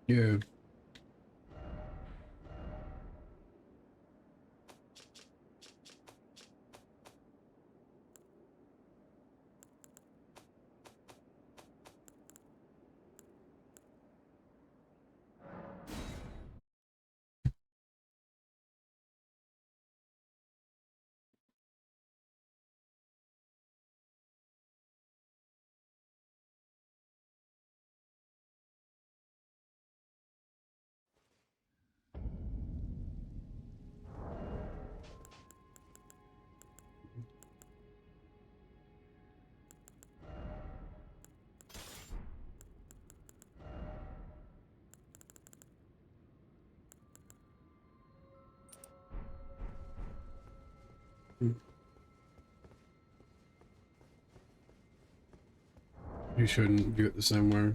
Yeah. You shouldn't view it the same way.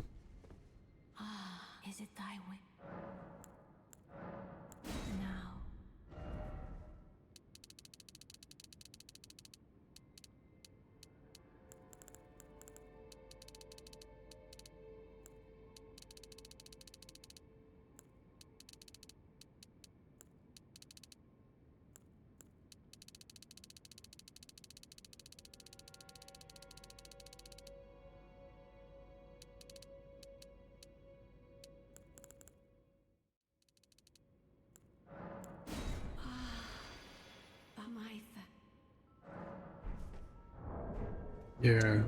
Ah, is it thy way? Now. Ah, pamaitha. Yeah.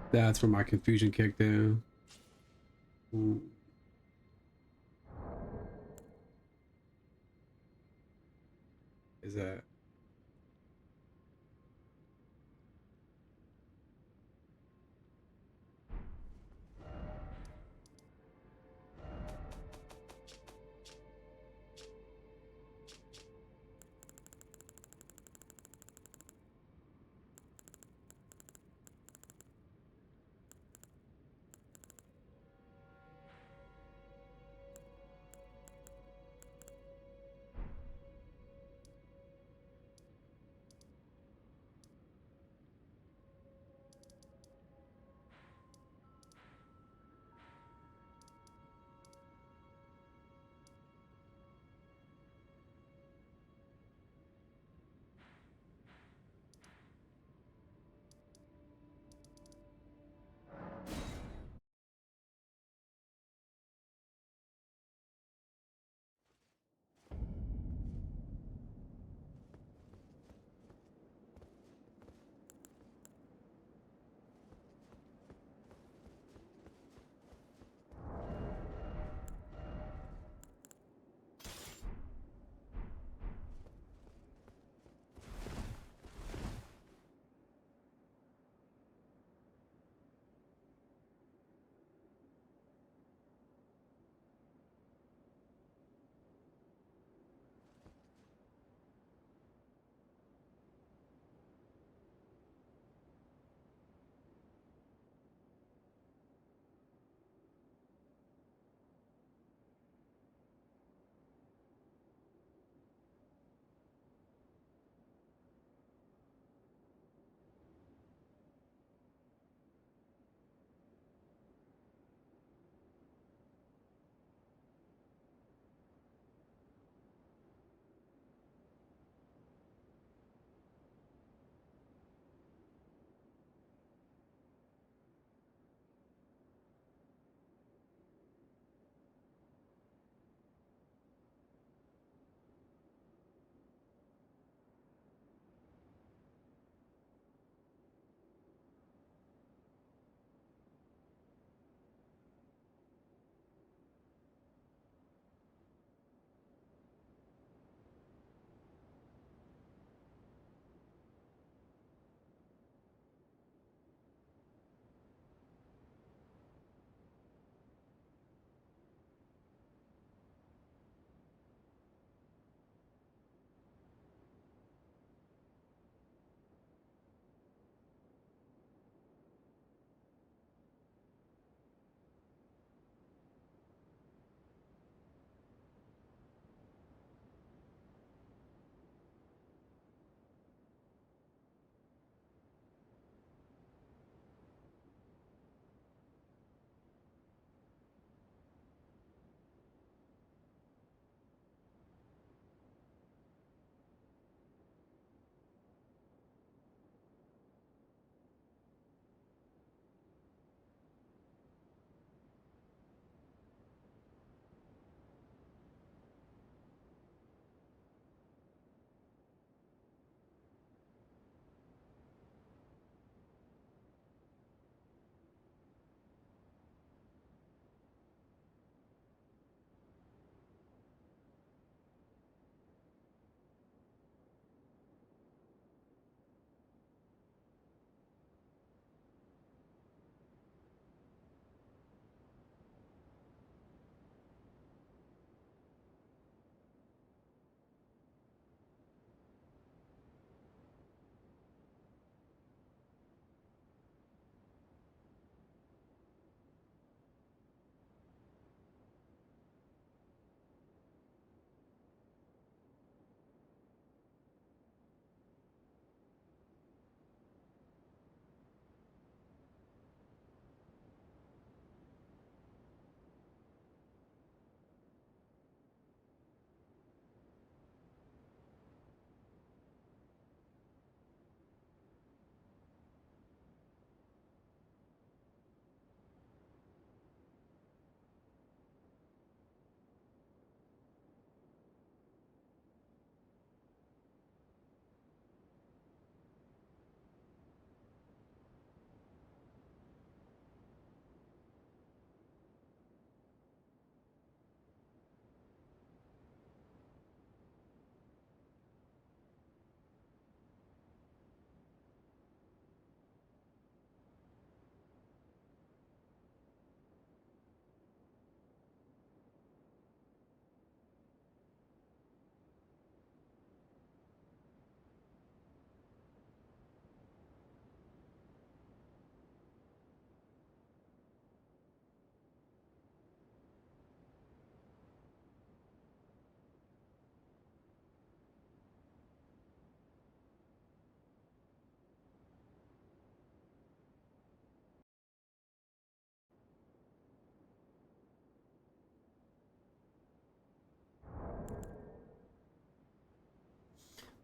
That's where my confusion kicked in. Ooh, is that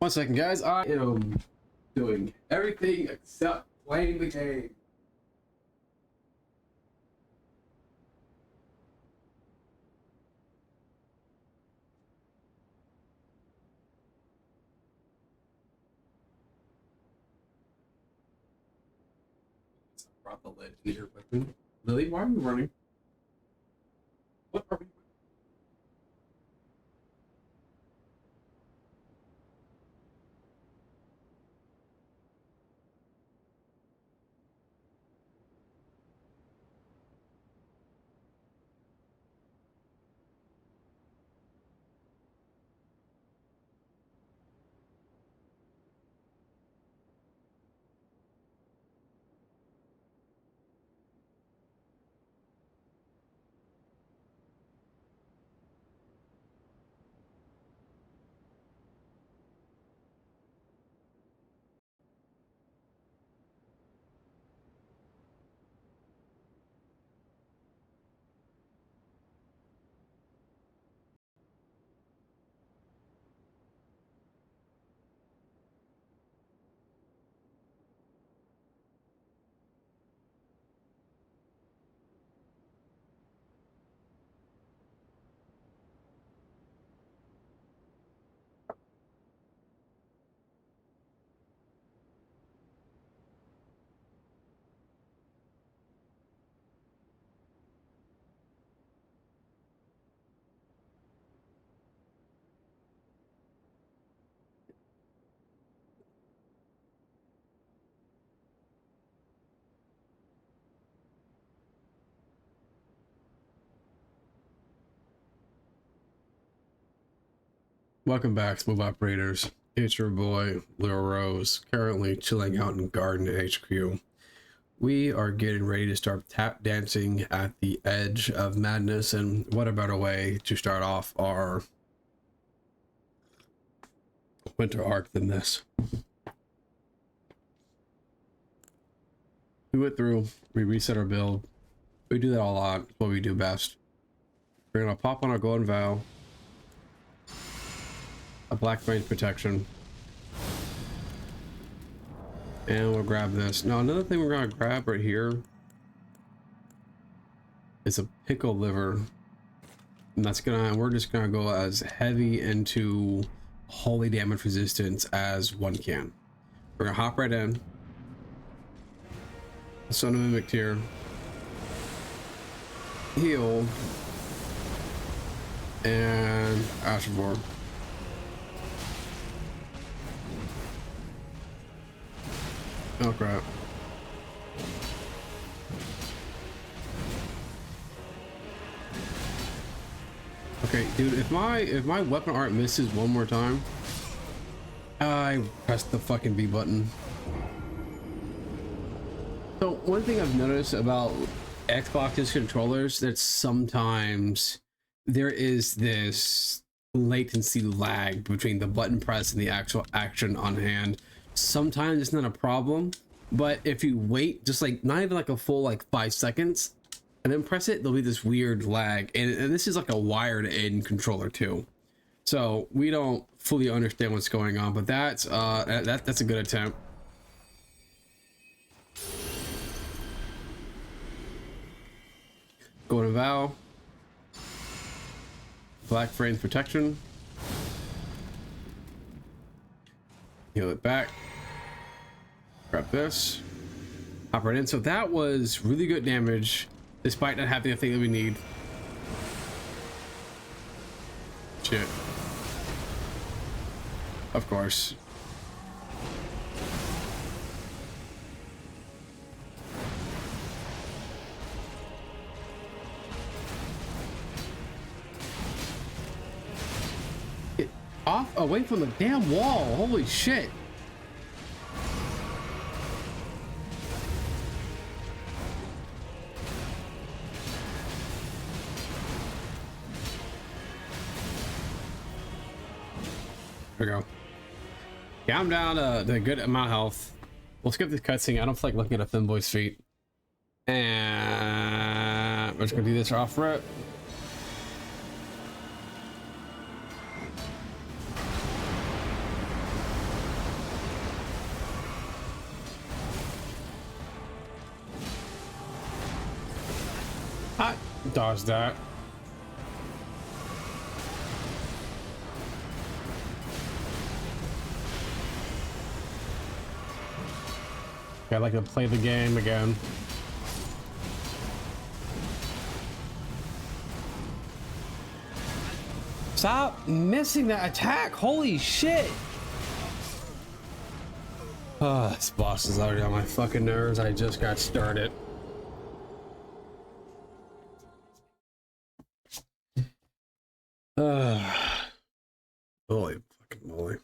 One second, guys. I am doing everything except playing the game. Brought the lid in your weapon. Lily, why are you running? What are we? Welcome back, Smooth Operators. It's your boy, Lil Rose, currently chilling out in Garden HQ. We are getting ready to start tap dancing at the edge of madness, and what a better way to start off our winter arc than this. We went through, we reset our build. We do that a lot. It's what we do best. We're gonna pop on our golden vow, a black range protection, and we'll grab this. Now another thing we're gonna grab right here is a pickle liver, and we're just gonna go as heavy into holy damage resistance as one can. We're gonna hop right in. Son of a Mimic tier, heal, and Astrovore. Oh crap. Okay, dude, if my weapon art misses one more time, I pressed the fucking B button. So one thing I've noticed about Xbox's controllers, that sometimes there is this latency lag between the button press and the actual action on hand. Sometimes it's not a problem, but if you wait just like not even like a full like 5 seconds and then press it, there'll be this weird lag, and this is like a wired in controller too, so we don't fully understand what's going on. But that's that's a good attempt. Golden Vow, black frames protection, heal it back, grab this, hop right in. So that was really good damage despite not having the thing that we need. Shit. Of course. Get off away from the damn wall. Holy shit. There we go. Yeah, I'm down to a good amount of health. We'll skip this cutscene. I don't feel like looking at a thin boy's feet. And we're just gonna do this off rip. I dodged that. I like to play the game again. Stop missing that attack! Holy shit! Oh, this boss is already on my fucking nerves. I just got started. Holy fucking moly.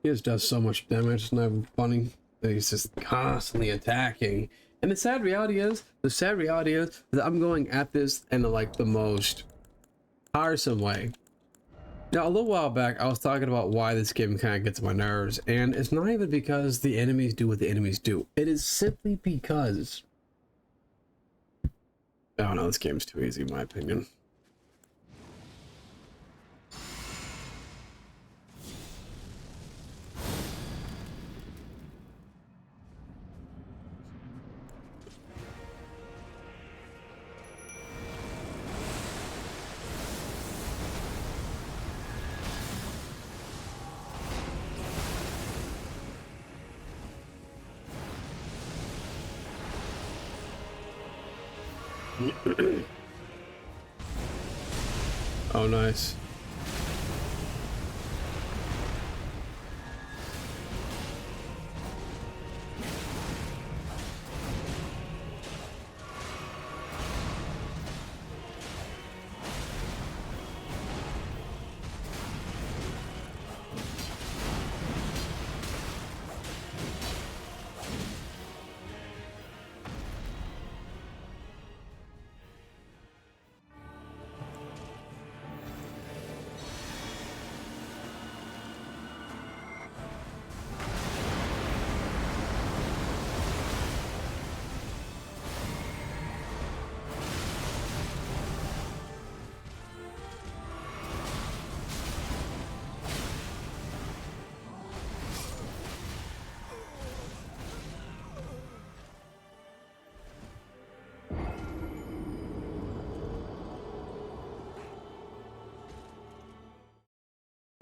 He just does so much damage. It's not even funny. He's just constantly attacking. And the sad reality is that I'm going at this in like the most tiresome way. Now, a little while back, I was talking about why this game kind of gets on my nerves, and it's not even because the enemies do what the enemies do. It is simply because, I don't know, this game's too easy in my opinion. Oh, nice.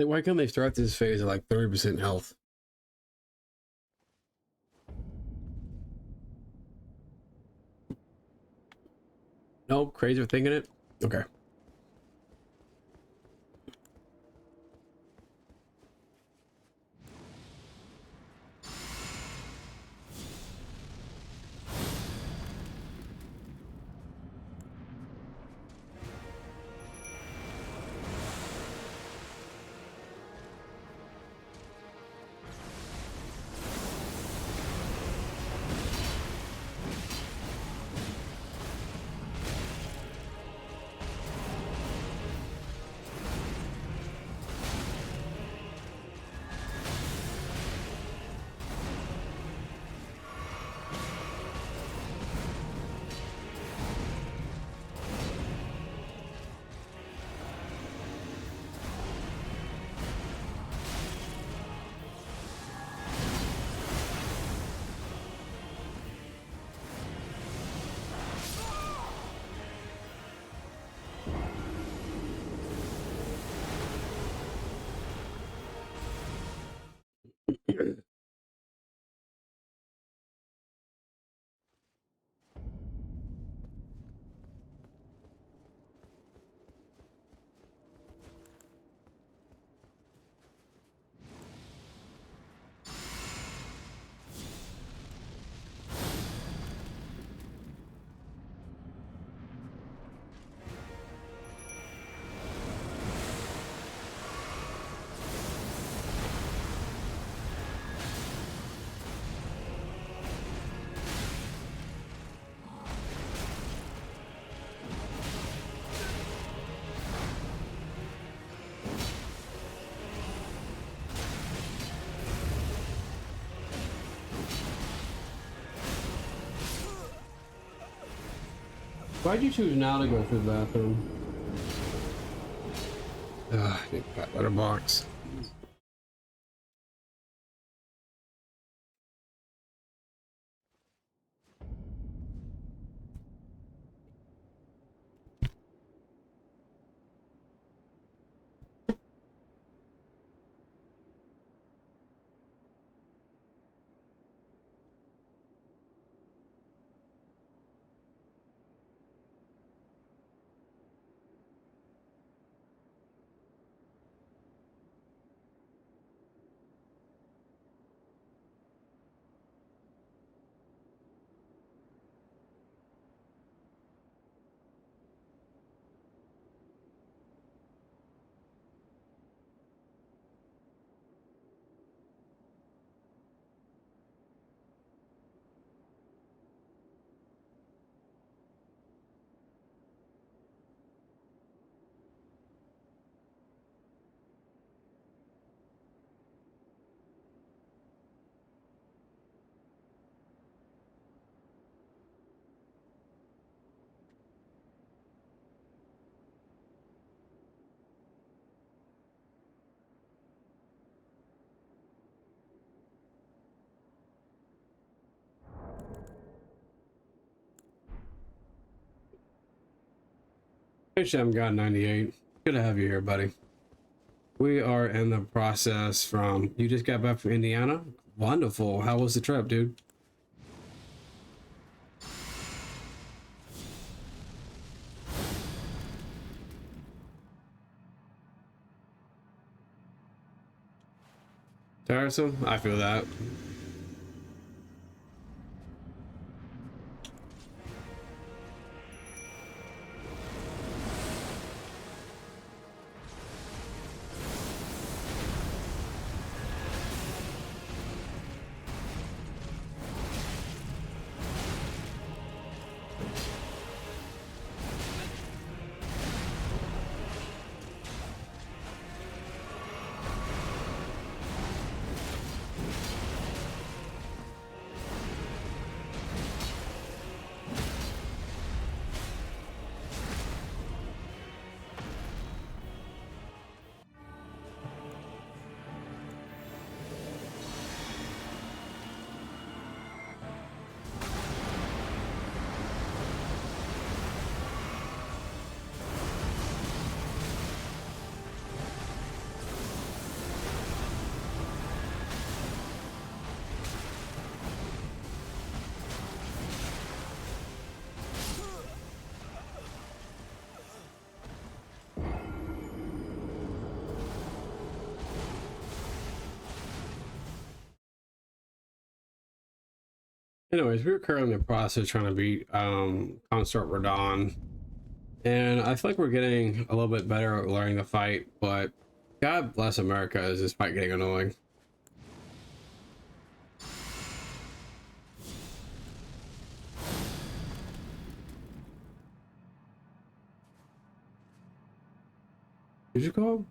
Like, why can't they start this phase at like 30% health? No, crazy for thinking it? Okay. Why'd you choose now to go to the bathroom? I need that letterbox. Hey, Shem got 98. Good to have you here, buddy. We are in the process from. You just got back from Indiana? Wonderful. How was the trip, dude? Tiresome? I feel that. Anyways, we're currently in the process trying to beat Consort Radon. And I feel like we're getting a little bit better at learning the fight, but God bless America, is this fight getting annoying. Did you call?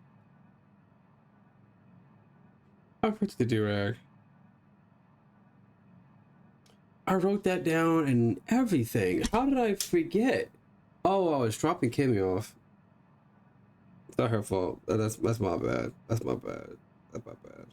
I put the do-rag. I wrote that down and everything. How did I forget? Oh, I was dropping Kimmy off. It's not her fault. That's my bad. That's my bad. That's my bad.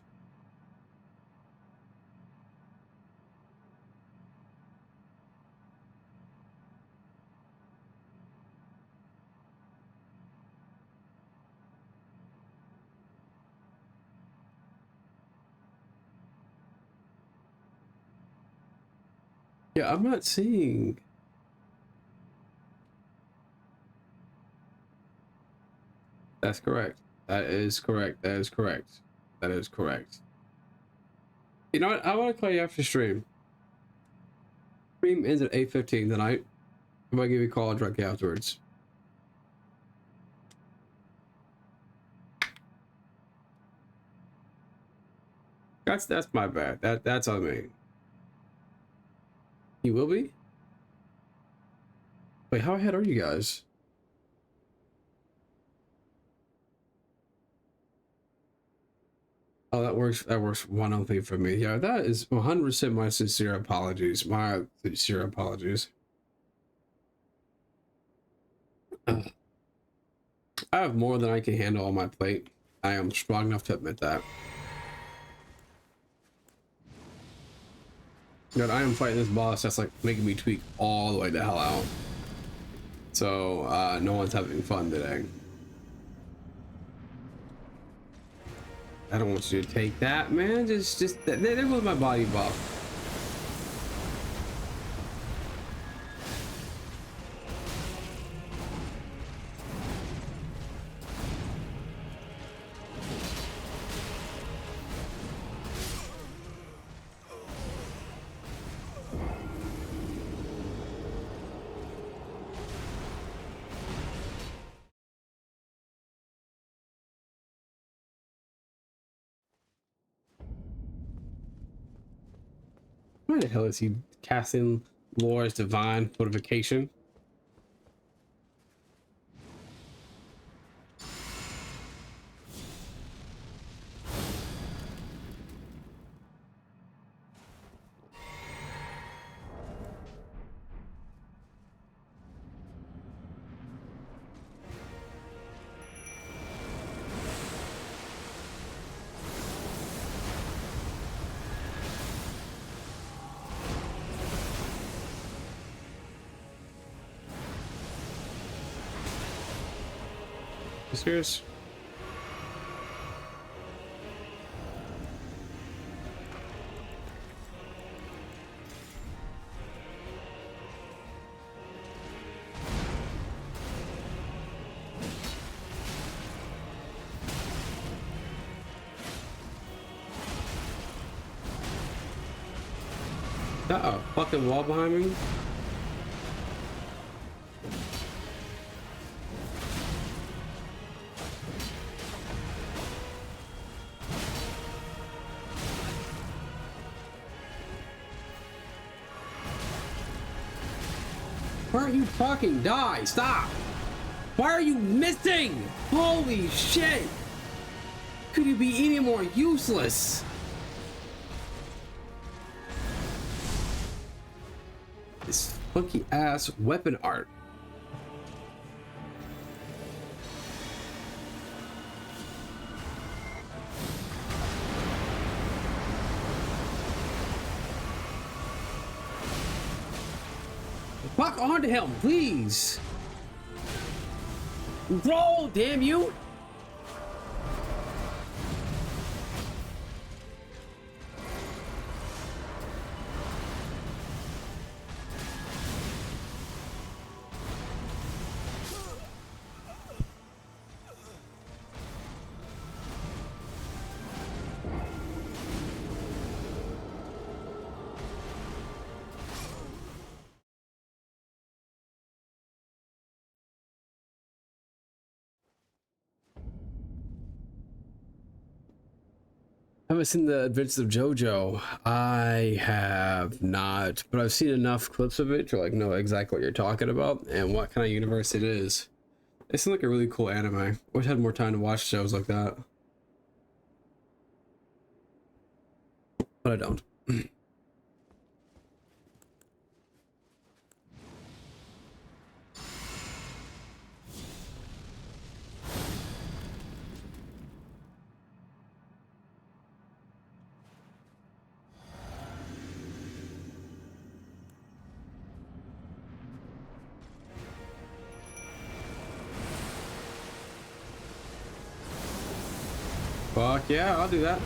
Yeah, I'm not seeing. That's correct. That is correct. That is correct. That is correct. You know what? I want to call you after stream. Stream ends at 8:15 tonight. I'm gonna give you a call directly afterwards. That's my bad. That's on me. You will be? Wait, how ahead are you guys? Oh, that works. That works wonderfully for me. Yeah, that is 100% my sincere apologies. My sincere apologies. I have more than I can handle on my plate. I am strong enough to admit that. But I am fighting this boss that's like making me tweak all the way the hell out. So no one's having fun today. I don't want you to take that, man. Just there goes my body buff. Why the hell is he casting Lore's divine fortification? You serious? Uh-oh, fucking wall behind me. Why aren't you fucking die? Stop! Why are you missing? Holy shit! Could you be any more useless? This funky ass weapon art. Fuck onto him, please. Roll, damn you. I haven't seen the Adventures of JoJo. I have not, but I've seen enough clips of it to like know exactly what you're talking about and what kind of universe it is. It seems like a really cool anime. I wish I had more time to watch shows like that, but I don't. Fuck yeah, I'll do that.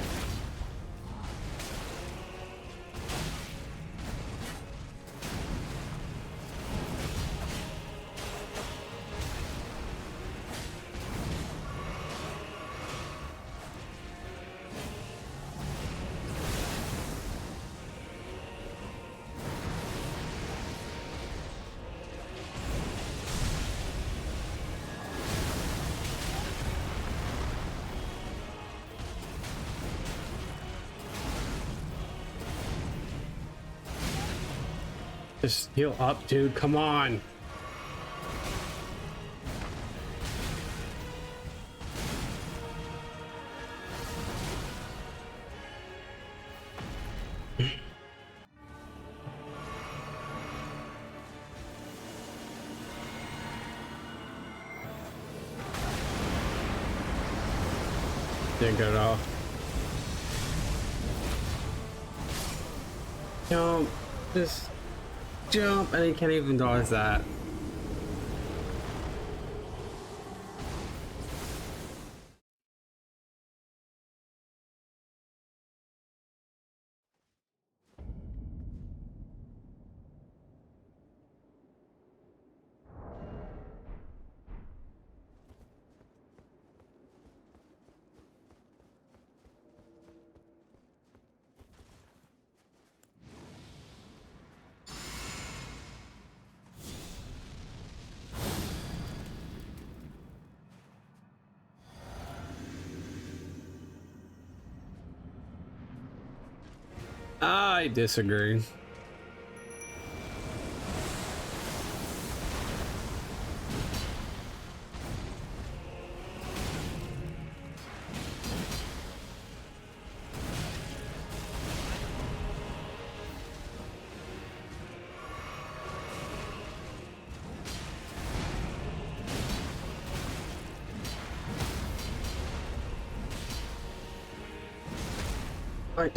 Just heal up, dude. Come on. Didn't get it off. Jump. Just jump, and he can't even dodge that. I disagree. Like,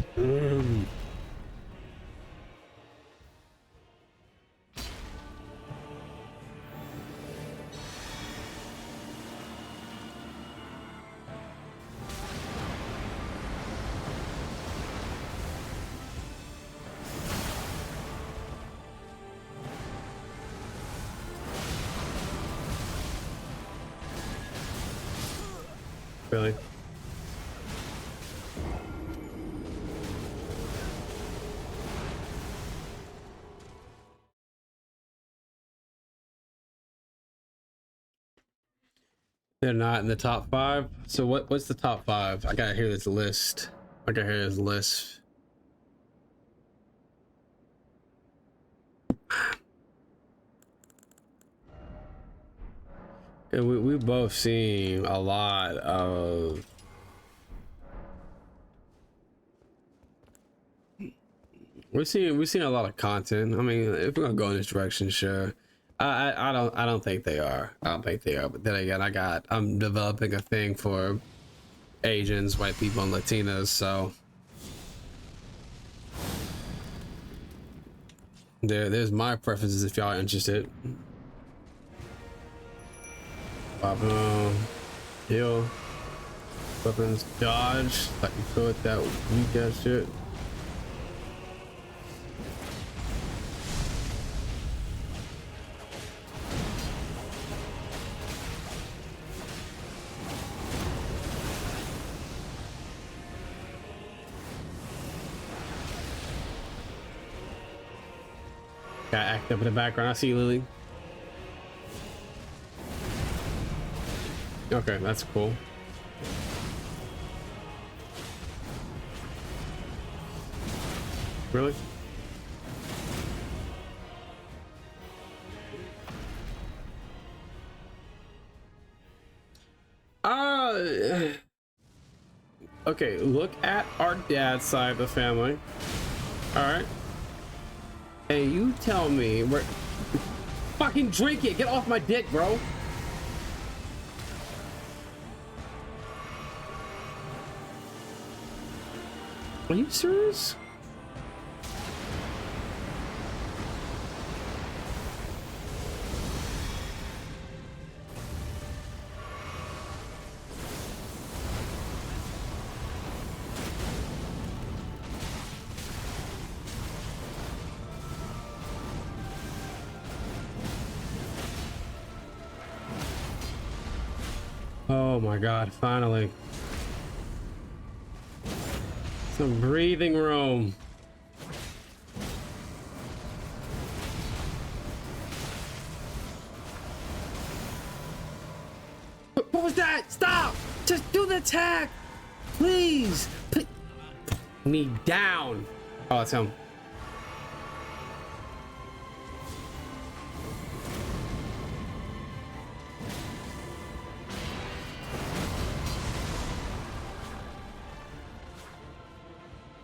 really? They're not in the top 5. So what's the top 5? I gotta hear this list. I gotta hear this list. And we've both seen a lot of we've seen a lot of content. I mean, if we're gonna go in this direction, sure. I don't think they are. I don't think they are. But then again, I'm developing a thing for Asians, white people, and Latinas. So there's my preferences if y'all are interested. Heal, weapons, dodge. Like you feel it, that weak ass shit. Got act up in the background. I see you, Lily. Okay, that's cool. Really? Okay, look at our dad's side of the family. All right. Hey, you tell me where. Fucking drink it. Get off my dick, bro. Are you serious? Oh my god, finally. Some breathing room. What was that? Stop! Just do the attack! Please! Put me down! Oh, that's him.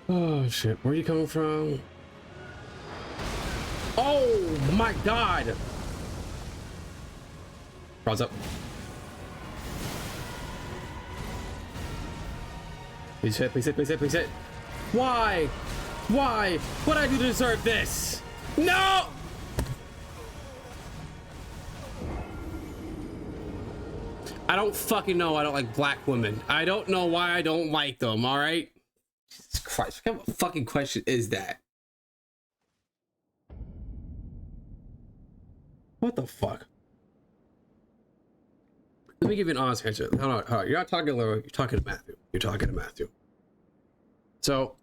Oh shit, where are you coming from? Oh my god! Rise up. Please hit, please hit, please hit, please hit. Why? Why? What did I do to deserve this? No! I don't fucking know. I don't like black women. I don't know why I don't like them, all right? Jesus Christ, what kind of a fucking question is that? What the fuck? Let me give you an honest answer. Hold on, hold on. You're not talking to Laura, you're talking to Matthew. You're talking to Matthew. So,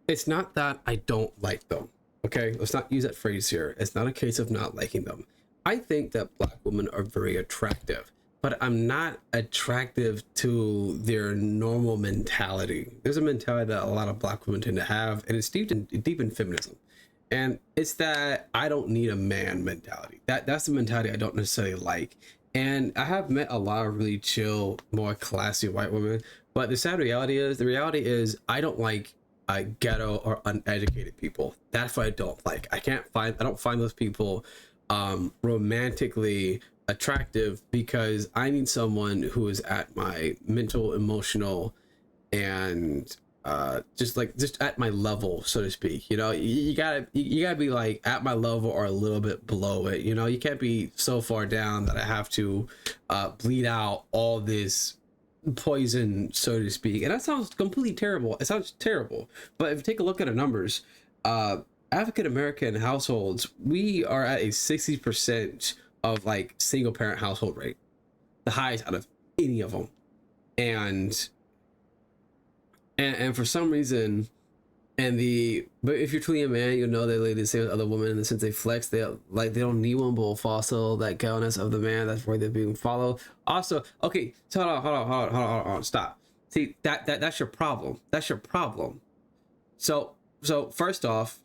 it's not that I don't like them, okay? Let's not use that phrase here. It's not a case of not liking them. I think that black women are very attractive, but I'm not attractive to their normal mentality. There's a mentality that a lot of black women tend to have, and it's deep in feminism. And it's that I don't need a man mentality. That's the mentality I don't necessarily like. And I have met a lot of really chill, more classy white women, but the reality is I don't like ghetto or uneducated people. That's what I don't like. I don't find those people romantically attractive, because I need someone who is at my mental, emotional, and just at my level, so to speak. You know, you gotta be like at my level or a little bit below it. You know, you can't be so far down that I have to bleed out all this poison, so to speak. And that sounds completely terrible. It sounds terrible, but if you take a look at the numbers, African American households, we are at a 60% of like single parent household rate, the highest out of any of them. And for some reason, but if you're truly a man, you know they're the same as other women in the sense they flex. They don't need one, but fossil that gallness of the man. That's where they're being followed. Also, okay, so hold on, stop. See, that's your problem. That's your problem. So first off,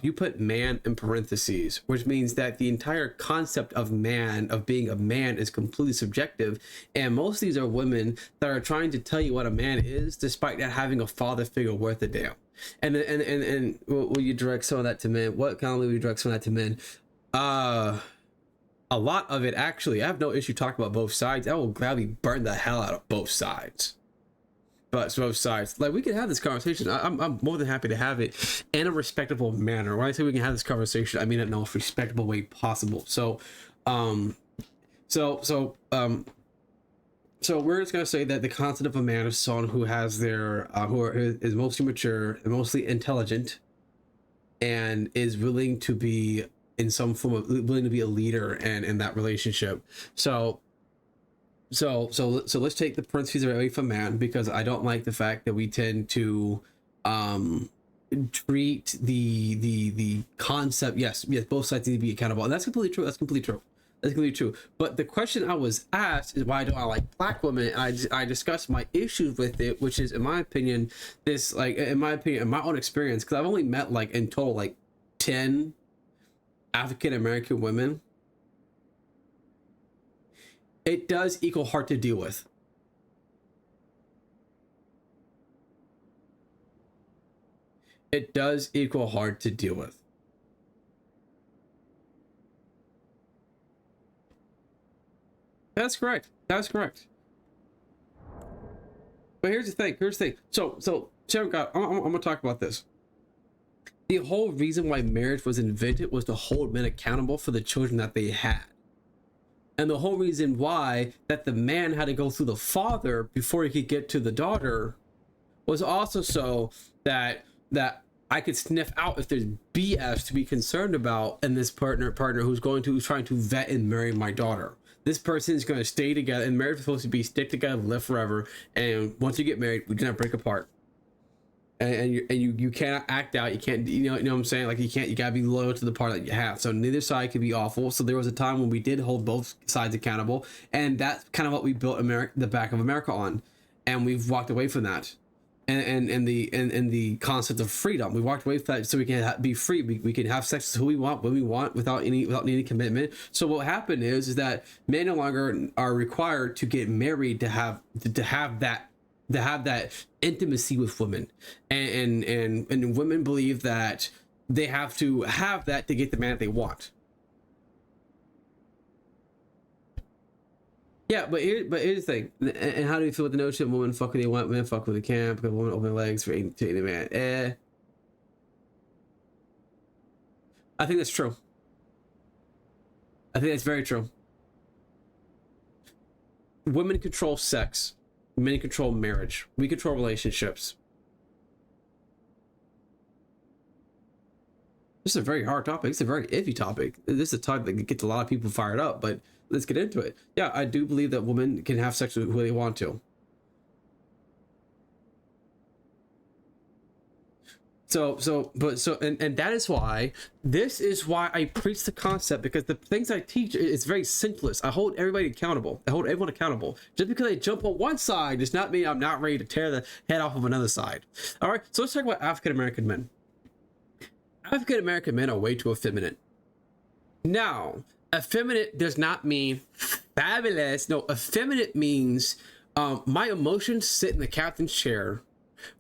you put man in parentheses, which means that the entire concept of being a man is completely subjective. And most of these are women that are trying to tell you what a man is, despite not having a father figure worth a damn. And will you direct some of that to men? What kind of will you direct some of that to men? A lot of it, actually. I have no issue talking about both sides. I will gladly burn the hell out of both sides. But both sides, like, we can have this conversation. I'm more than happy to have it in a respectable manner. When I say we can have this conversation, I mean it in the most respectable way possible. So we're just gonna say that the concept of a man is someone who has is mostly mature and mostly intelligent, and is willing to be in some form of willing to be a leader and in that relationship. So let's take the parentheses away from man, because I don't like the fact that we tend to treat the concept. Yes, both sides need to be accountable, and that's completely true. But the question I was asked is, why don't I like black women? And I discussed my issues with it, which is, in my opinion, in my own experience, because I've only met like in total like 10 African American women. It does equal hard to deal with. It does equal hard to deal with. That's correct. That's correct. But here's the thing. So Sharon, I'm gonna talk about this. The whole reason why marriage was invented was to hold men accountable for the children that they had. And the whole reason why that the man had to go through the father before he could get to the daughter was also so that I could sniff out if there's BS to be concerned about in this partner who's trying to vet and marry my daughter. This person is going to stay together, and marriage is supposed to be stick together, live forever. And once you get married, we cannot break apart. And you cannot act out. You can't, you know what I'm saying? Like, you gotta be loyal to the part that you have. So neither side can be awful. So there was a time when we did hold both sides accountable, and that's kind of what we built the back of America on. And we've walked away from that. And the concept of freedom, we walked away from that so we can be free. We can have sex with who we want, when we want, without any commitment. So what happened is that men no longer are required to get married to have that intimacy with women, and women believe that they have to have that to get the man they want. Yeah, but here's the thing. And how do you feel with the notion women fuck when they want, men fuck when they can, because women open legs for any man? I think that's true. I think that's very true. Women control sex. Men control marriage. We control relationships. This is a very hard topic. It's a very iffy topic. This is a topic that gets a lot of people fired up, but let's get into it. Yeah, I do believe that women can have sex with who they want to. And that is why, this is why I preach the concept, because the things I teach is very simplest. I hold everybody accountable. I hold everyone accountable. Just because I jump on one side does not mean I'm not ready to tear the head off of another side. All right, so let's talk about African American men. African American men are way too effeminate. Now, effeminate does not mean fabulous. No, effeminate means my emotions sit in the captain's chair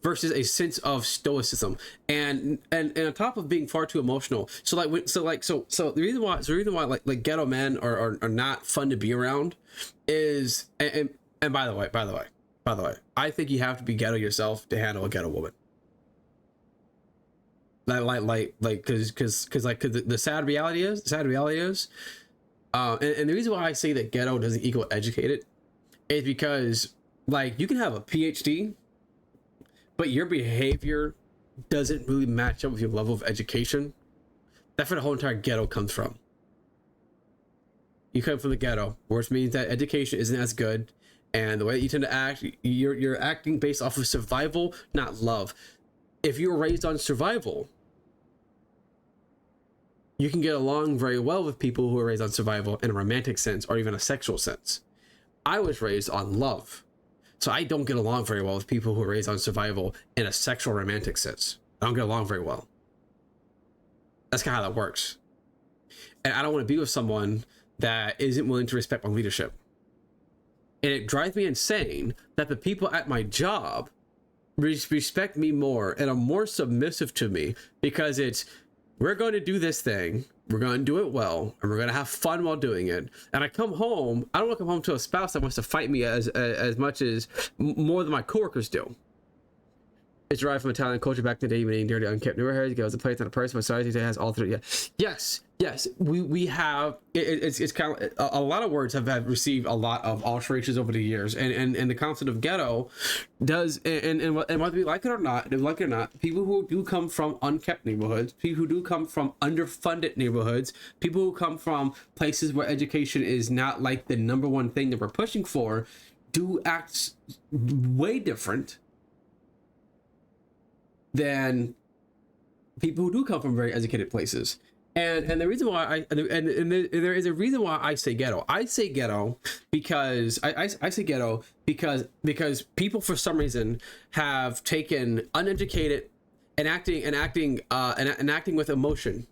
versus a sense of stoicism, and on top of being far too emotional. So the reason why like ghetto men are not fun to be around is, and by the way, I think you have to be ghetto yourself to handle a ghetto woman. Because the sad reality is, and the reason why I say that ghetto doesn't equal educated is because, like, you can have a PhD, but your behavior doesn't really match up with your level of education. That's where the whole entire ghetto comes from. You come from the ghetto, which means that education isn't as good, and the way that you tend to act, you're acting based off of survival, not love. If you were raised on survival, you can get along very well with people who are raised on survival in a romantic sense or even a sexual sense. I was raised on love, so I don't get along very well with people who are raised on survival in a sexual romantic sense. I don't get along very well. That's kind of how that works. And I don't want to be with someone that isn't willing to respect my leadership. And it drives me insane that the people at my job respect me more and are more submissive to me, because it's, we're going to do this thing, we're going to do it well, and we're going to have fun while doing it. And I come home, I don't want to come home to a spouse that wants to fight me as much as more than my coworkers do. It's derived from Italian culture back in the day, even eating dirty, unkept neighborhoods. It goes a place on a person, but society has all three. Yeah. Yes. We have. It's kind of a lot of words have received a lot of alterations over the years, and the concept of ghetto does, and whether we like it or not, people who do come from unkept neighborhoods, people who do come from underfunded neighborhoods, people who come from places where education is not like the number one thing that we're pushing for, do act way different than people who do come from very educated places. And the reason why there is a reason why I say ghetto. I say ghetto because I say ghetto because people for some reason have taken uneducated and acting with emotion.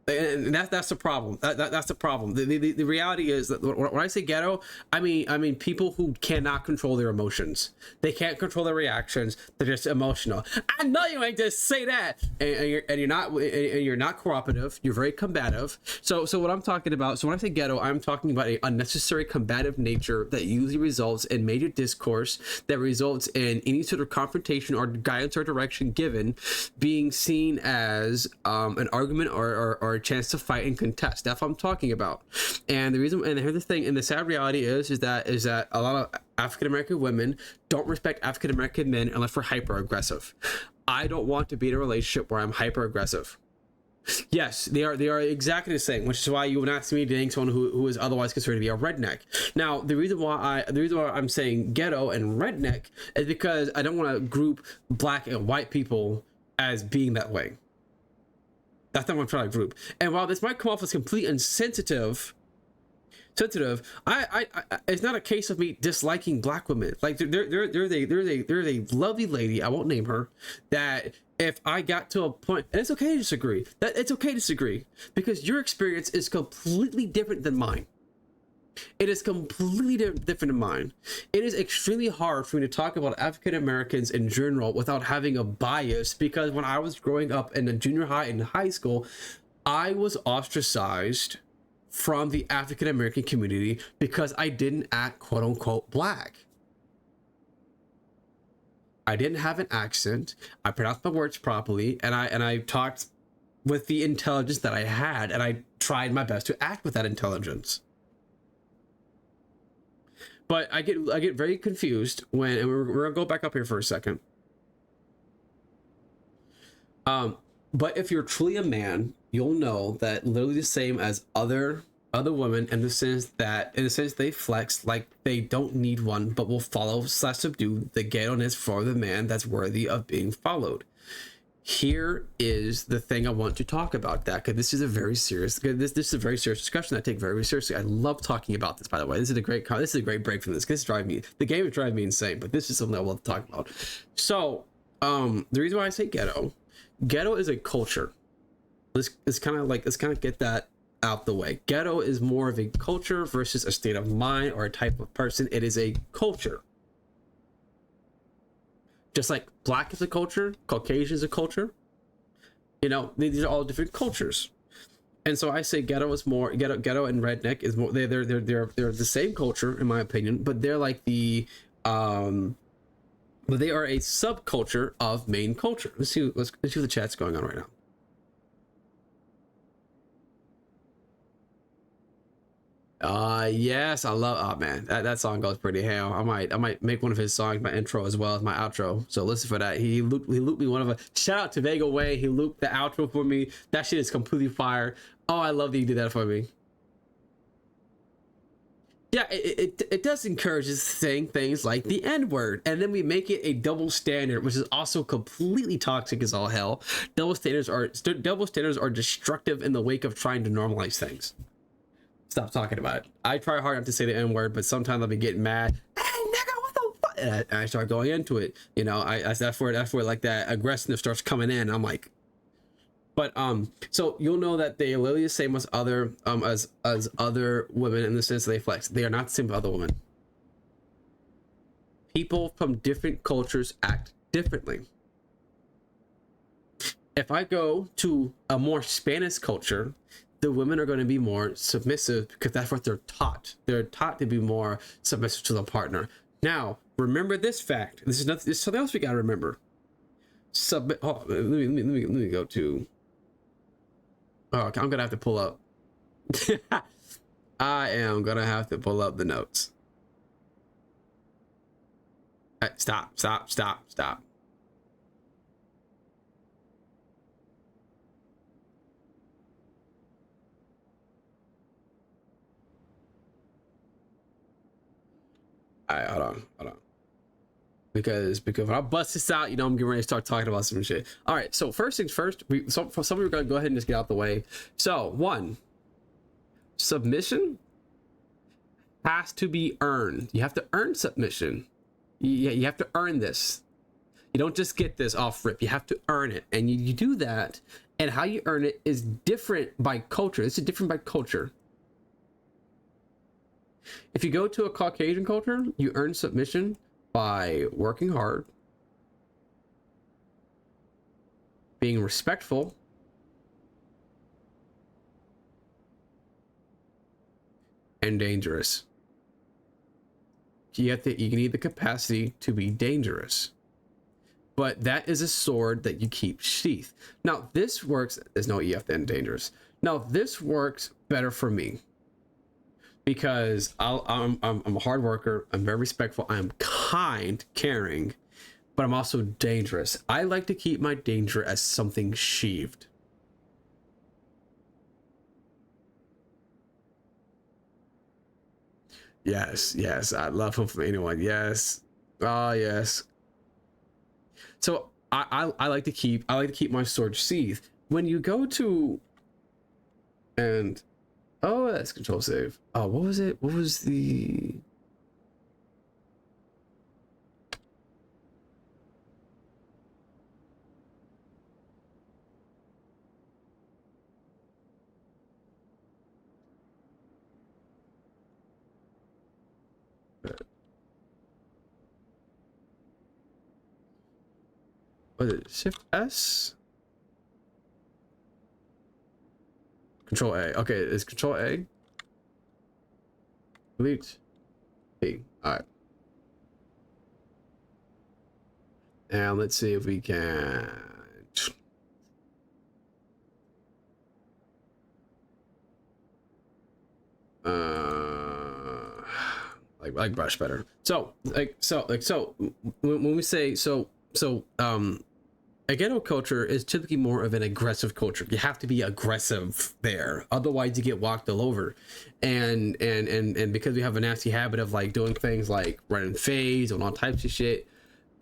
And that's the problem. That's the problem. The reality is that when I say ghetto, I mean people who cannot control their emotions. They can't control their reactions. They're just emotional. I know you ain't just say that, and you're not cooperative. You're very combative. So what I'm talking about. So when I say ghetto, I'm talking about an unnecessary combative nature that usually results in major discourse, that results in any sort of confrontation or guidance or direction given being seen as an argument or a chance to fight and contest. That's what I'm talking about. And the reason, and here's the thing, and the sad reality is that a lot of African American women don't respect African American men unless we're hyper aggressive. I don't want to be in a relationship where I'm hyper aggressive. Yes, they are exactly the same, which is why you will not see me dating someone who is otherwise considered to be a redneck. Now, the reason why I'm saying ghetto and redneck is because I don't want to group black and white people as being that way. That's not what I'm trying to group. And while this might come off as completely insensitive, I it's not a case of me disliking black women. Like there's a lovely lady, I won't name her, that if I got to a point, and it's okay to disagree, because your experience is completely different than mine. It is completely different than mine. It is extremely hard for me to talk about African Americans in general without having a bias, because when I was growing up in the junior high and high school, I was ostracized from the African American community because I didn't act quote unquote black. I didn't have an accent. I pronounced my words properly, and I talked with the intelligence that I had, and I tried my best to act with that intelligence. But I get very confused when, and we're gonna go back up here for a second. But if you're truly a man, you'll know that literally the same as other women, in the sense that they flex like they don't need one, but will follow / subdue the ghetto-ness for the man that's worthy of being followed. Here is the thing I want to talk about, that because this is a very serious discussion that I take very seriously. I love talking about this, by the way. This is a great break from this. The game is driving me insane, but this is something I want to talk about. So the reason why I say ghetto is a culture. Let's kind of get that out the way. Ghetto is more of a culture versus a state of mind or a type of person. It is a culture. Just like black is a culture, Caucasian is a culture. You know, these are all different cultures. And so I say ghetto is more ghetto and redneck is more, they're the same culture in my opinion, but they're like the but they are a subculture of main culture. Let's see what the chat's going on right now. Yes, I love, oh man, that song goes pretty ham. I might make one of his songs my intro as well as my outro, so listen for that. He looped me one of a, shout out to Vega Way, he looped the outro for me. That shit is completely fire. Oh, I love that you did that for me. Yeah, it does encourage us saying things like the N-word, and then we make it a double standard, which is also completely toxic as all hell. Double standards are destructive in the wake of trying to normalize things. Stop talking about it. I try hard not to say the N-word, but sometimes I'll be getting mad. Hey, nigga, what the fuck? And I start going into it. You know, that's where like that aggressiveness starts coming in. I'm like, but so you'll know that they are literally the same as other as other women in the sense that they flex. They are not the same as other women. People from different cultures act differently. If I go to a more Spanish culture, the women are going to be more submissive because that's what they're taught. They're taught to be more submissive to the partner. Now, remember this fact. This is something else we got to remember. Oh, let me go to. Oh, I'm gonna have to pull up. I am gonna have to pull up the notes. Right, stop. All right, hold on. Because when I bust this out, you know, I'm getting ready to start talking about some shit. All right, so first things first, for some we're gonna go ahead and just get out the way. So 1, submission has to be earned. You have to earn submission. You have to earn this. You don't just get this off rip. You have to earn it, and you do that. And how you earn it is different by culture. It's different by culture. If you go to a Caucasian culture, you earn submission by working hard, being respectful, and dangerous. You need the capacity to be dangerous. But that is a sword that you keep sheathed. Now this works, there's no EF then dangerous. Now this works better for me. Because I'm a hard worker, I'm very respectful, I'm kind, caring, but I'm also dangerous. I like to keep my danger as something sheathed. Yes, I love him from anyone. Yes. Oh yes. So I like to keep my sword sheathed. When you go to and oh, that's control save. Oh, what was it? What was the... Was it Shift S? Control A. Okay, it's Control A. Delete. Hey, all right. And let's see if we can. Like brush better. So when we say a ghetto culture is typically more of an aggressive culture. You have to be aggressive there, otherwise you get walked all over. And because we have a nasty habit of like doing things like running fades and all types of shit,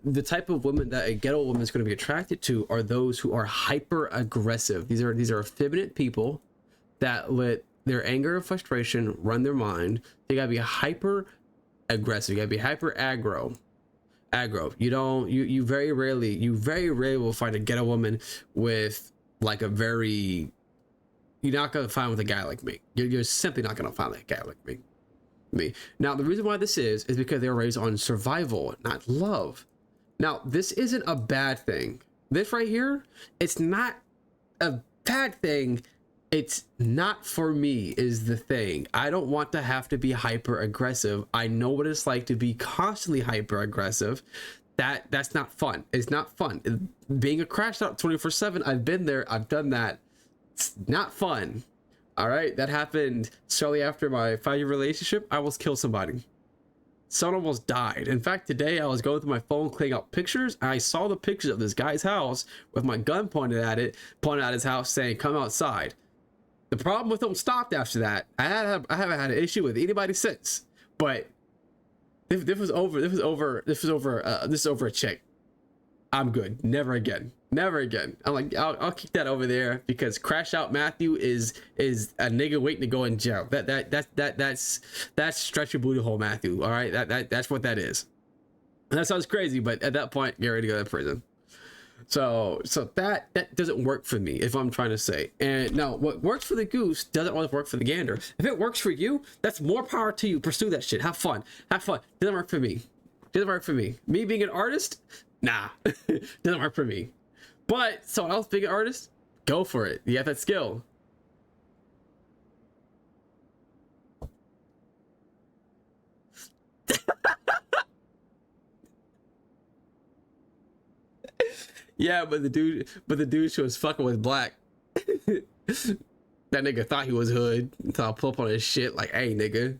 the type of women that a ghetto woman is going to be attracted to are those who are hyper aggressive. These are effeminate people that let their anger and frustration run their mind. They gotta be hyper aggressive. You gotta be hyper aggro. You very rarely will find a ghetto woman with like a very. You're not gonna find with a guy like me. You're simply not gonna find a guy like me. Now the reason why this is because they were raised on survival, not love. Now this isn't a bad thing. This right here, it's not a bad thing. It's not for me is the thing. I don't want to have to be hyper aggressive. I know what it's like to be constantly hyper aggressive. That's not fun. It's not fun. Being a crash out 24/7, I've been there, I've done that. It's not fun. All right, that happened shortly after my 5-year relationship. I almost killed somebody. Someone almost died. In fact, today I was going through my phone cleaning out pictures, and I saw the pictures of this guy's house with my gun pointed at his house saying, "Come outside." The problem with them stopped after that. I haven't had an issue with anybody since. But this was over a chick. I'm good. Never again. I'm like, I'll keep that over there because Crash Out Matthew is a nigga waiting to go in jail. That's stretch your booty hole Matthew. All right, that's what that is. And that sounds crazy, but at that point, you're ready to go to prison. So that doesn't work for me, if I'm trying to say. And now what works for the goose doesn't always work for the gander. If it works for you, that's more power to you. Pursue that shit. Have fun. Doesn't work for me. Me being an artist, nah. Doesn't work for me. But someone else being an artist, go for it. You have that skill. Yeah, but the dude she was fucking was black. That nigga thought he was hood. Until I pull up on his shit like, hey nigga.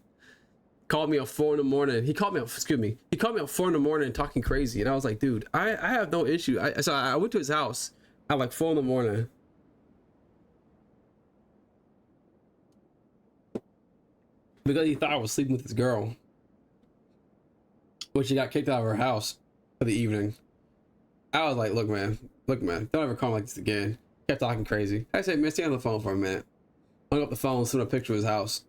Called me at 4 in the morning. He called me at 4 in the morning talking crazy. And I was like, dude, I have no issue. So I went to his house at like 4 in the morning. Because he thought I was sleeping with this girl. When she got kicked out of her house for the evening. I was like, look, man, don't ever call me like this again. Kept talking crazy. I said, man, stay on the phone for a minute. Hung up the phone, sent a picture of his house.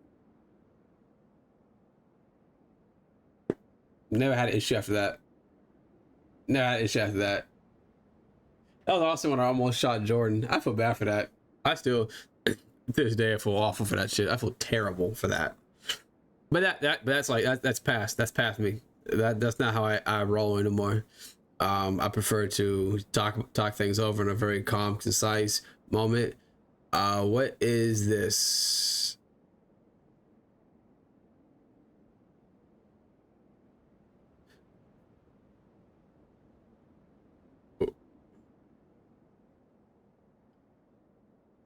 Never had an issue after that. That was also when I almost shot Jordan. I feel bad for that. I still, to this day, I feel awful for that shit. I feel terrible for that. But that's past me. That's not how I roll anymore. I prefer to talk things over in a very calm, concise moment. What is this?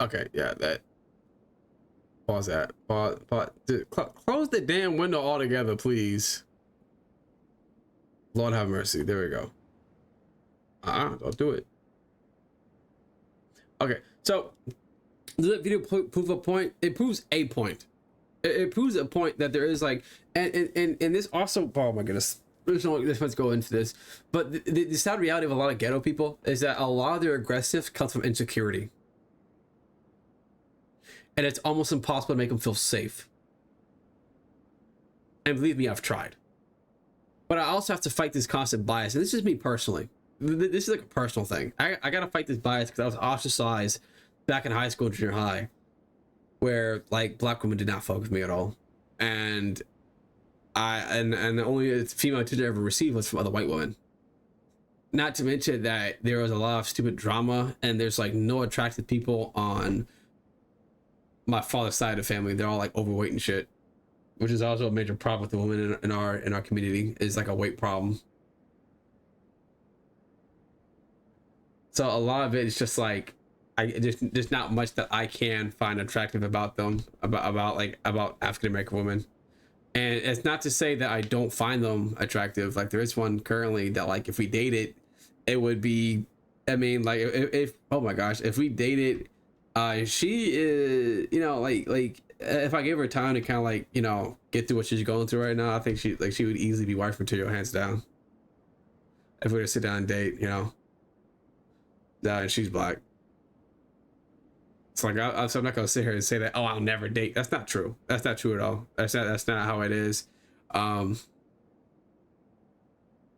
Okay, yeah, that. Pause that. Pause. Close the damn window altogether, please. Lord have mercy. There we go. Don't do it. Okay, so does that video prove a point? It proves a point. It proves a point that there is like, and this also. Oh my goodness, there's no this much go into this, but the sad reality of a lot of ghetto people is that a lot of their aggressive comes from insecurity, and it's almost impossible to make them feel safe. And believe me, I've tried, but I also have to fight this constant bias, and this is me personally. This is like a personal thing. I gotta fight this bias because I was ostracized back in high school, junior high, where like black women did not fuck with me at all, and the only female attention I ever received was from other white women. Not to mention that there was a lot of stupid drama, and there's like no attractive people on my father's side of the family. They're all like overweight and shit. which is also a major problem with the women in our community, is like a weight problem. So a lot of it is just like there's not much that I can find attractive about them, about African American women. And it's not to say that I don't find them attractive. Like there is one currently that like if we dated, it would be. I mean, like if oh my gosh, if we dated, she is if I gave her time to kind of like get through what she's going through right now, I think she would easily be wife material hands down. If we were to sit down and date, and she's black. It's like so I'm not gonna sit here and say that. Oh, I'll never date. That's not true. That's not true at all. That's not how it is.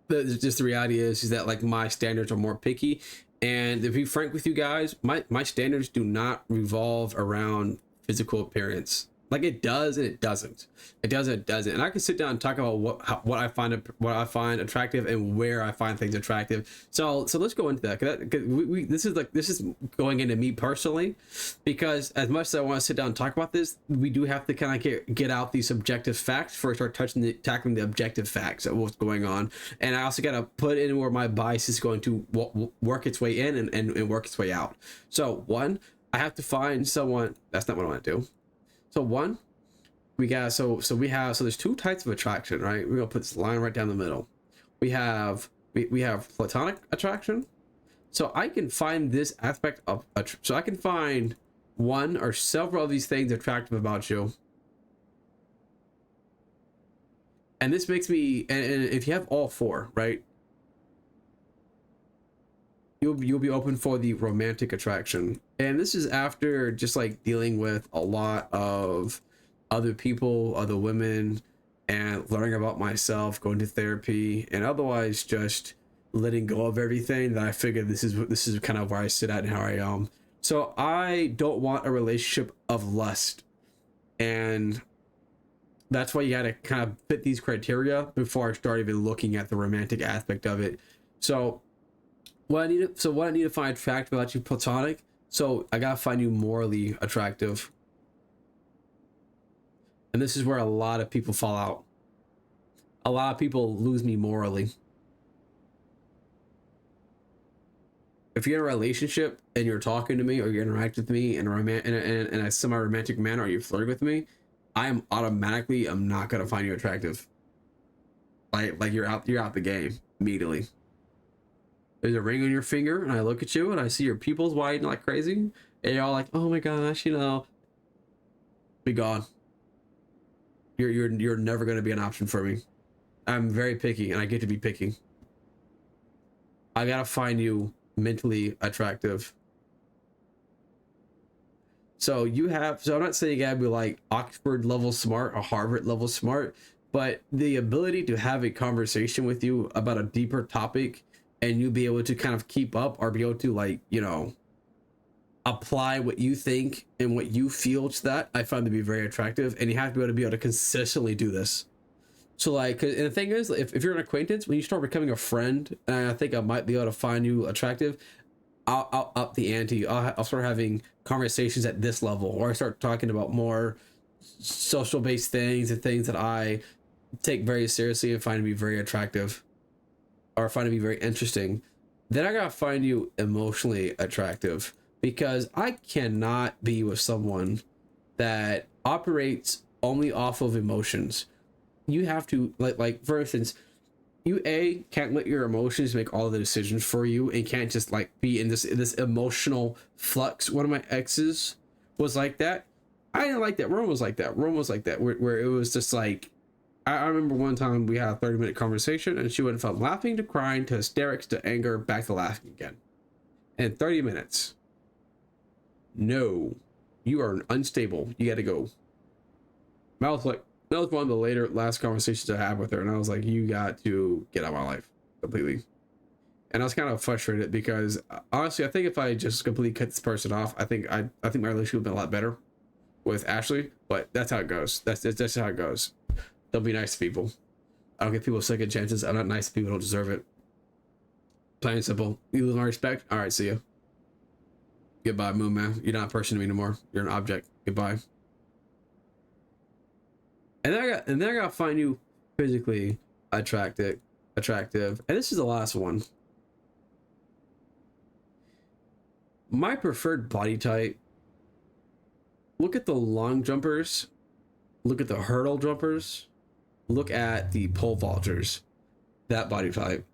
But just the reality is that like my standards are more picky, and to be frank with you guys, my standards do not revolve around physical appearance. Like it does and it doesn't. It does and it doesn't. And I can sit down and talk about what I find attractive and where I find things attractive. So let's go into that. This is going into me personally, because as much as I want to sit down and talk about this, we do have to kind of get out the subjective facts before we start tackling the objective facts of what's going on. And I also got to put in where my bias is going to work its way in and work its way out. So one, I have to find someone. That's not what I want to do. So one, we got so there's two types of attraction, right? We're gonna put this line right down the middle. We have platonic attraction. So I can find this aspect of so I can find one or several of these things attractive about you. And this makes me, and if you have all four, right? You'll be open for the romantic attraction. And this is after just like dealing with a lot of other people, other women, and learning about myself, going to therapy, and otherwise just letting go of everything. That I figured this is kind of where I sit at and how I am. So I don't want a relationship of lust, and that's why you got to kind of fit these criteria before I start even looking at the romantic aspect of it. So what I need to find attractive about you, platonic. So I gotta find you morally attractive. And this is where a lot of people fall out. A lot of people lose me morally. If you're in a relationship and you're talking to me or you interact with me in a semi-romantic manner, or you're flirting with me, I'm not gonna find you attractive. Like you're out the game immediately. There's a ring on your finger, and I look at you, and I see your pupils widen like crazy, and you're all like, "Oh my gosh, be gone." You're never gonna be an option for me. I'm very picky, and I get to be picky. I gotta find you mentally attractive. So I'm not saying you gotta be like Oxford level smart or Harvard level smart, but the ability to have a conversation with you about a deeper topic, and you be able to kind of keep up or be able to apply what you think and what you feel to that, I find to be very attractive. And you have to be able to consistently do this. So and the thing is, if you're an acquaintance, when you start becoming a friend, and I think I might be able to find you attractive, I'll up the ante. I'll start having conversations at this level, or I start talking about more social based things and things that I take very seriously and find to be very attractive, or find to be very interesting. Then I gotta find you emotionally attractive, because I cannot be with someone that operates only off of emotions. You have to like for instance, you can't let your emotions make all the decisions for you, and can't just be in this emotional flux. One of my exes was like that. I didn't like that. Rome was like that. Where it was just like, I remember one time we had a 30-minute conversation, and she went from laughing to crying to hysterics to anger back to laughing again in 30 minutes. No, you are unstable. You got to go. That was one of the last conversations I had with her, and I was like, you got to get out of my life completely. And I was kind of frustrated because honestly, I think if I just completely cut this person off, I think my relationship would have been a lot better with Ashley. But that's how it goes. That's how it goes. Don't be nice to people. I don't give people second chances. I'm not nice to people who don't deserve it. Plain and simple. You lose my respect. All right, see you. Goodbye, Moon Man. You're not a person to me anymore. You're an object. Goodbye. and then I gotta find you physically attractive. And this is the last one. My preferred body type. Look at the long jumpers. Look at the hurdle jumpers. Look at the pole vaulters. That body type.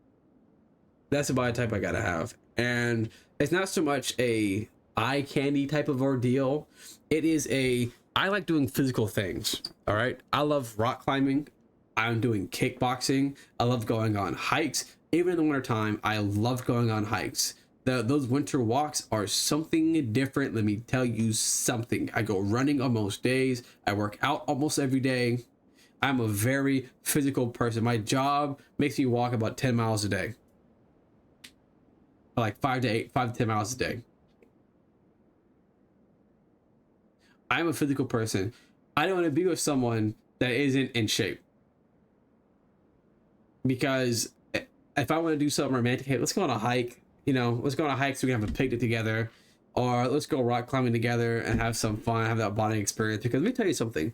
That's the body type I gotta have. And it's not so much a eye candy type of ordeal. It is a, I like doing physical things. All right. I love rock climbing. I'm doing kickboxing. I love going on hikes. Even in the wintertime, I love going on hikes. Those winter walks are something different. Let me tell you something. I go running on most days. I work out almost every day. I'm a very physical person. My job makes me walk about 10 miles a day. Like 5 to 10 miles a day. I'm a physical person. I don't want to be with someone that isn't in shape. Because if I want to do something romantic, hey, let's go on a hike. You know, let's go on a hike so we can have a picnic together. Or let's go rock climbing together and have some fun, have that bonding experience. Because let me tell you something.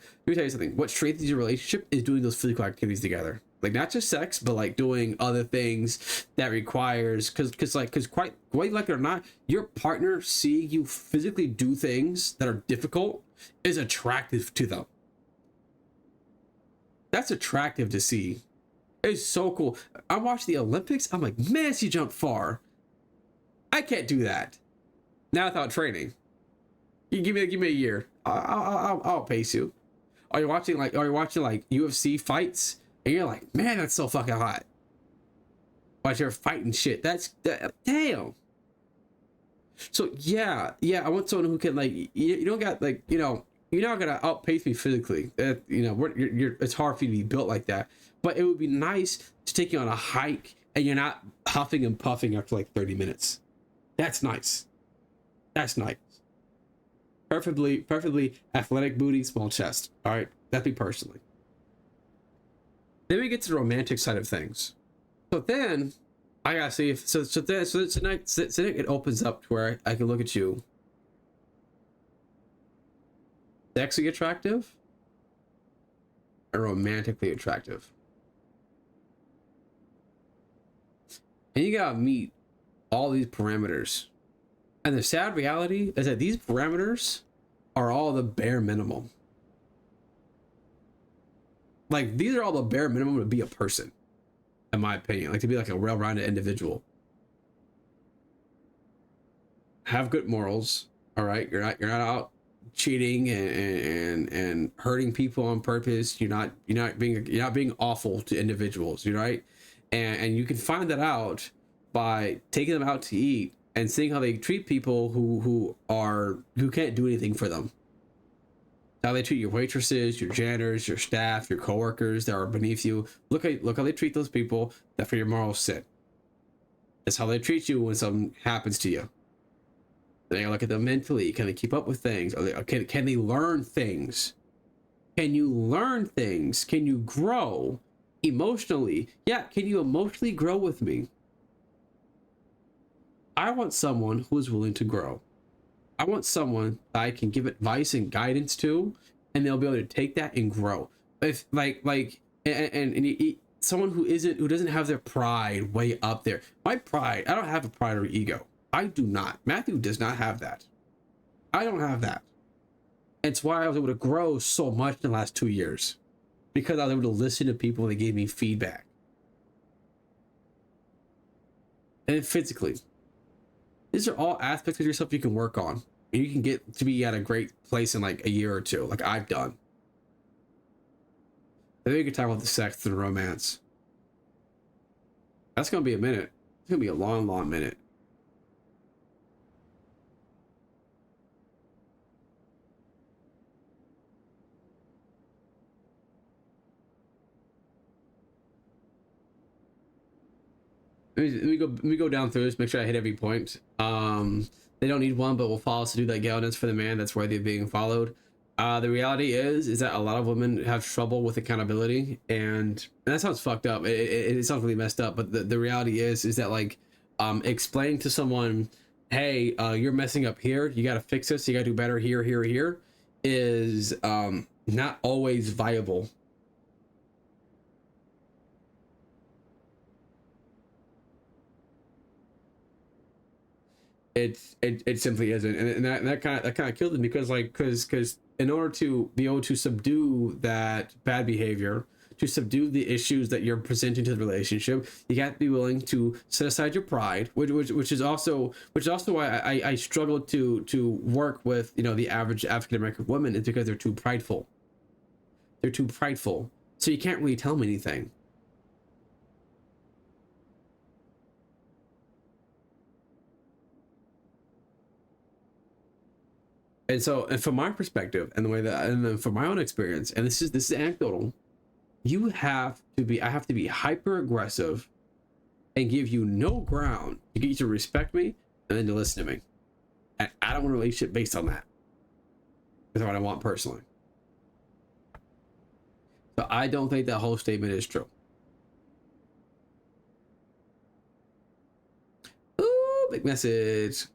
What strengthens your relationship is doing those physical activities together. Like not just sex, but like doing other things that requires, because quite like it or not, your partner seeing you physically do things that are difficult is attractive to them. That's attractive to see. It's so cool. I watch the Olympics. I'm like, man, she jumped far. I can't do that. Now without training. You give me a year. I'll pace you. Are you watching like UFC fights? And you're like, man, that's so fucking hot. Watch her fighting shit. Damn. So yeah, I want someone who can like you don't got like, you know, you're not gonna outpace me physically. You know, it's hard for you to be built like that. But it would be nice to take you on a hike and you're not huffing and puffing after like 30 minutes. That's nice. That's nice. Preferably athletic booty, small chest. All right, that's me personally. Then we get to the romantic side of things. So then I gotta see if so tonight it opens up to where I can look at you. Sexually attractive or romantically attractive. And you gotta meet all these parameters. And the sad reality is that these parameters are all the bare minimum. Like these are all the bare minimum to be a person, in my opinion. Like to be like a well-rounded individual. Have good morals. All right, you're not out cheating and hurting people on purpose. You're not being awful to individuals. You're right, and you can find that out by taking them out to eat and seeing how they treat people who can't do anything for them. How they treat your waitresses, your janitors, your staff, your coworkers that are beneath you. Look how they treat those people that for your morals sit. That's how they treat you when something happens to you. Then you look at them mentally. Can they keep up with things? Can they learn things? Can you learn things? Can you grow emotionally? Yeah, can you emotionally grow with me? I want someone who is willing to grow. I want someone that I can give advice and guidance to, and they'll be able to take that and grow. If someone who doesn't have their pride way up there. My pride, I don't have a pride or ego. I do not. Matthew does not have that. I don't have that. It's why I was able to grow so much in the last 2 years, because I was able to listen to people that gave me feedback. And physically. These are all aspects of yourself you can work on. And you can get to be at a great place in like a year or two, like I've done. I think we can talk about the sex and the romance. That's going to be a minute. It's going to be a long, long minute. Let me go down through this, make sure I hit every point. They don't need one, but will follow us to do that guidance for the man that's worthy of being followed. The reality is that a lot of women have trouble with accountability, and that sounds fucked up. It sounds really messed up, but the reality is that like explaining to someone, hey, you're messing up here, you got to fix this, you got to do better here, is not always viable it simply isn't, and that kind of killed him because because in order to be able to subdue that bad behavior, to subdue the issues that you're presenting to the relationship, you have to be willing to set aside your pride, which is also why I struggle to work with the average African American woman, is because they're too prideful. They're too prideful, so you can't really tell them anything. And so, and from my perspective, and the way that, and then from my own experience, and this is anecdotal, I have to be hyper aggressive and give you no ground to get you to respect me and then to listen to me. And I don't want a relationship based on that. That's what I want personally. So I don't think that whole statement is true. Ooh, big message.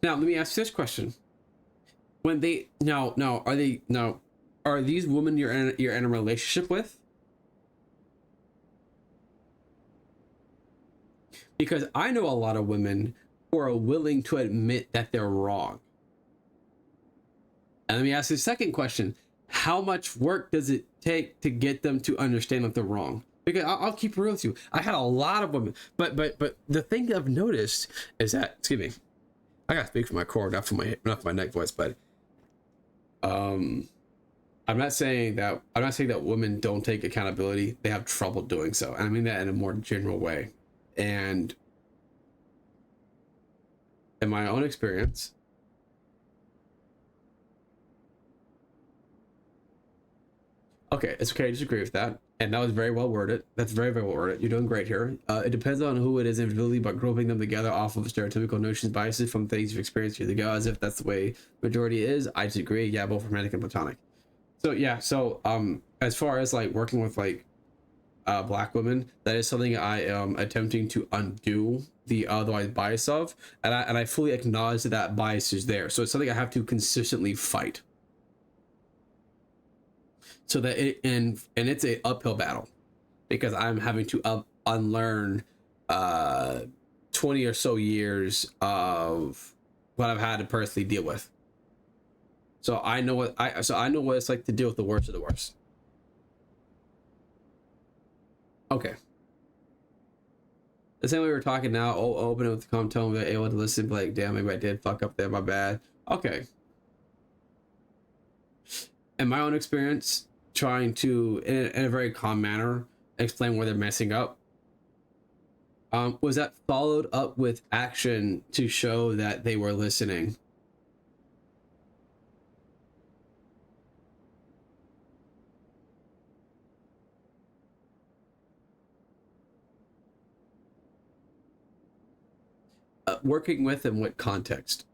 Now, let me ask you this question. When they now are these women you're in a relationship with? Because I know a lot of women who are willing to admit that they're wrong. And let me ask you the second question. How much work does it take to get them to understand that they're wrong? Because I'll keep it real with you. I had a lot of women, but the thing that I've noticed is that, excuse me, I gotta speak from my core, not for my neck voice, but I'm not saying that women don't take accountability. They have trouble doing so, and I mean that in a more general way. And in my own experience, okay, it's okay to disagree with that, and that was very well worded. That's very, very well worded. You're doing great here. It depends on who it is individually, but grouping them together off of stereotypical notions, biases from things you've experienced years ago, as if that's the way majority is, I disagree. Yeah, both romantic and platonic. So yeah, so as far as like working with like black women, that is something I am attempting to undo the otherwise bias of, and I fully acknowledge that that bias is there. So it's something I have to consistently fight. So that and it's a uphill battle because I'm having to unlearn 20 or so years of what I've had to personally deal with. So I know what it's like to deal with the worst of the worst. Okay. The same way we were talking now, open it with the calm tone, they're able to listen, be like, damn, maybe I did fuck up there, my bad. Okay. In my own experience, trying to, in a very calm manner, explain where they're messing up, was that followed up with action to show that they were listening. Working with in what context?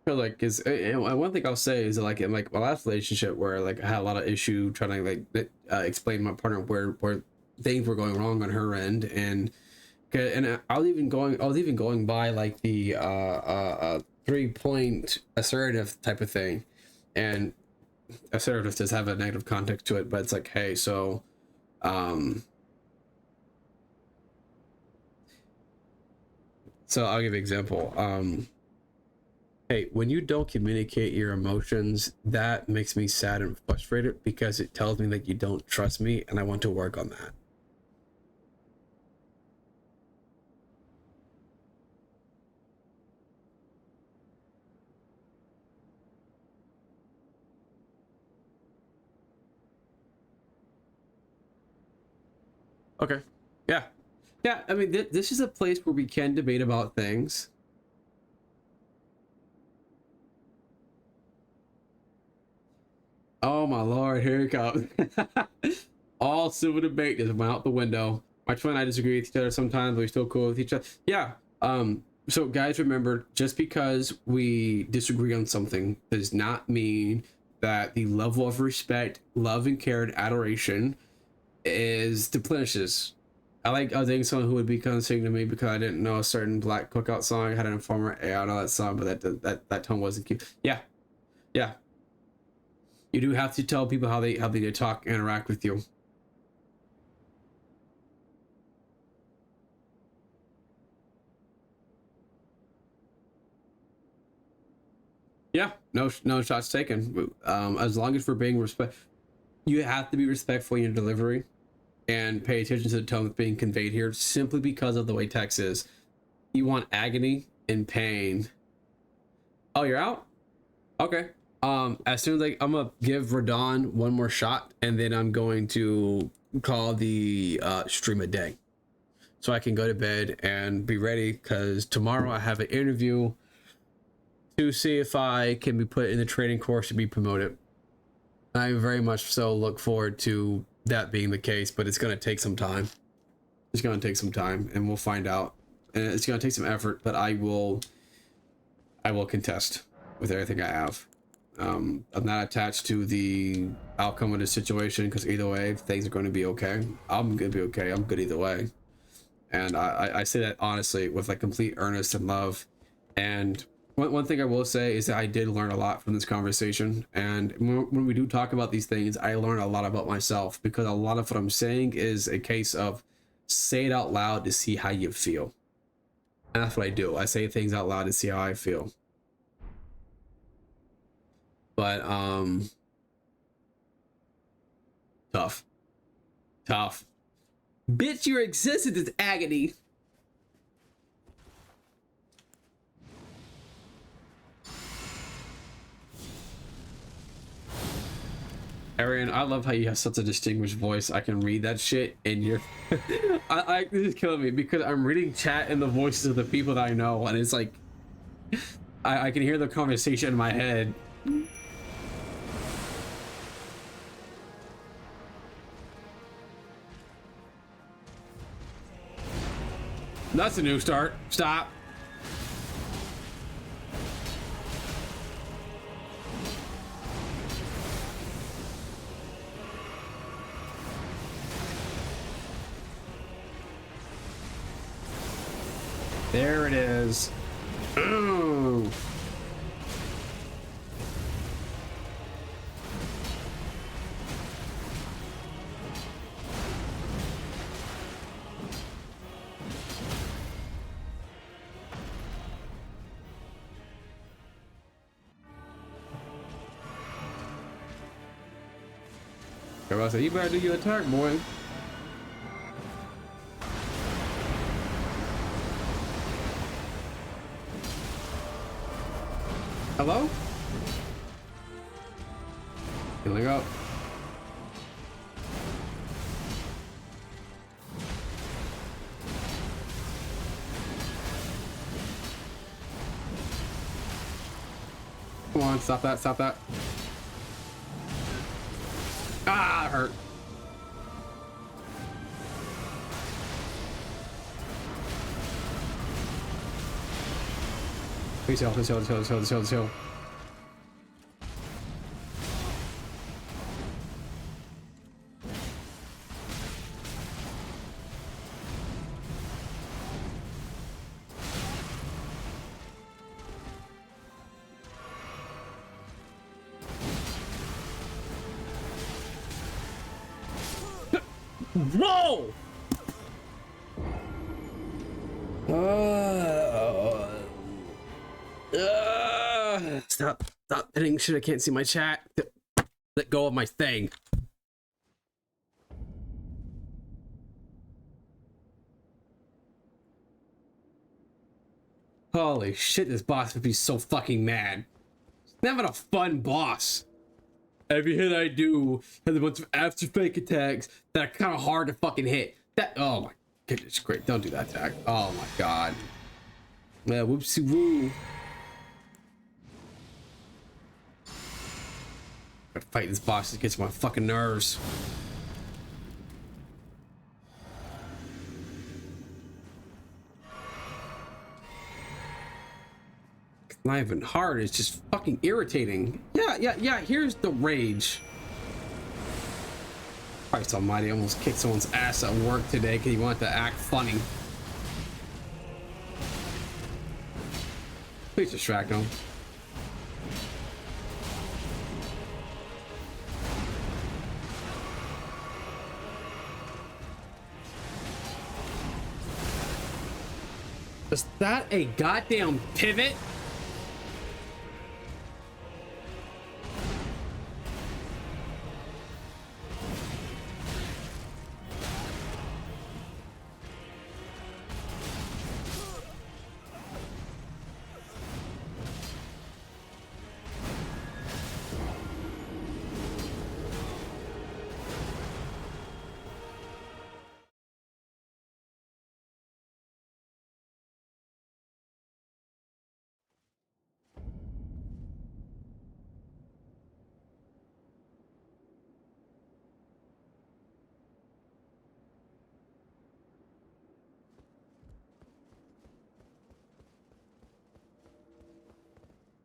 Like, is one thing I'll say is that, like, in like my last relationship where like I had a lot of issue trying to like explain to my partner where things were going wrong on her end, and I was even going by like the 3 point assertive type of thing, and assertive does have a negative context to it, but it's like, hey, um so I'll give you an example. Hey, when you don't communicate your emotions, that makes me sad and frustrated because it tells me that you don't trust me, and I want to work on that. Okay. Yeah. Yeah. I mean, this is a place where we can debate about things. Oh my lord, here it comes. All civil debate just went out the window. My twin and I disagree with each other sometimes, but we're still cool with each other. Yeah. So guys, remember, just because we disagree on something does not mean that the level of respect, love, and care and adoration is diminishes. I was thinking someone who would be condescending to me because I didn't know a certain black cookout song. I had an informer. Yeah, I know that song, but that tone wasn't cute. Yeah, yeah. You do have to tell people how they talk, interact with you. Yeah, no shots taken. As long as we're being respect, you have to be respectful in your delivery and pay attention to the tone that's being conveyed here. Simply because of the way text is, you want agony and pain. Oh, you're out. Okay. As soon as I'm gonna give Radon one more shot, and then I'm going to call the stream a day, so I can go to bed and be ready. Because tomorrow I have an interview to see if I can be put in the training course to be promoted. I very much so look forward to that being the case, but it's going to take some time. It's going to take some time, and we'll find out. And it's going to take some effort, but I will contest with everything I have. I'm not attached to the outcome of the situation, because either way, things are going to be okay. I'm going to be okay. I'm good either way. And I say that honestly with like complete earnest and love. And one thing I will say is that I did learn a lot from this conversation. And when we do talk about these things, I learn a lot about myself, because a lot of what I'm saying is a case of say it out loud to see how you feel. And that's what I do. I say things out loud to see how I feel. But tough. Bitch, your existence is agony. Arian, I love how you have such a distinguished voice. I can read that shit, and you're this is killing me, because I'm reading chat in the voices of the people that I know, and it's like I can hear the conversation in my head. That's a new start. Stop. There it is. Ooh. Everybody said, you better do your attack, boy. Hello? Healing up. Come on, stop that, stop that. Ah, it hurt. Please heal, please heal, please heal, please heal, please heal, please heal. Whoa! Stop hitting shit. I can't see my chat. Let go of my thing. Holy shit, this boss would be so fucking mad. Having a fun boss. Every hit I do has a bunch of after fake attacks that are kind of hard to fucking hit. That, oh my goodness, great. Don't do that attack. Oh my god. Yeah, whoopsie woo. Gotta fight this boss that gets my fucking nerves. Not even hard, it's just fucking irritating. Yeah, here's the rage. Christ almighty, I almost kicked someone's ass at work today because he wanted to act funny. Please distract him. Is that a goddamn pivot?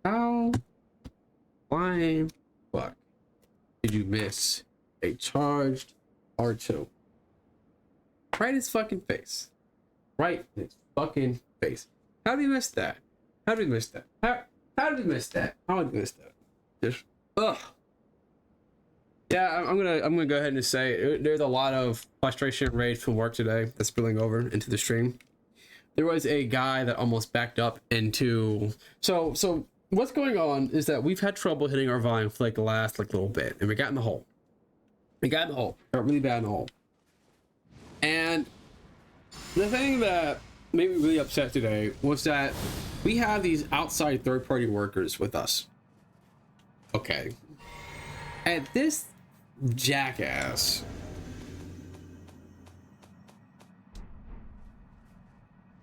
How flying fuck did you miss a charged R2? Right in his fucking face. Right in his fucking face. How did we miss that? How did we miss that? How did we miss that? How did we miss that? Just ugh. Yeah, I'm gonna go ahead and just say there's a lot of frustration and rage from work today that's spilling over into the stream. There was a guy that almost backed up into so what's going on is that we've had trouble hitting our volume for like the last like little bit, and we got in the hole. Got really bad in the hole. And the thing that made me really upset today was that we have these outside third-party workers with us. Okay. And this jackass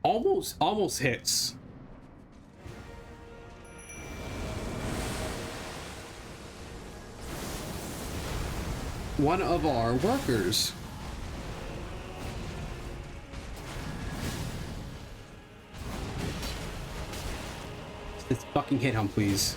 almost hits. One of our workers. Let's fucking hit him, please.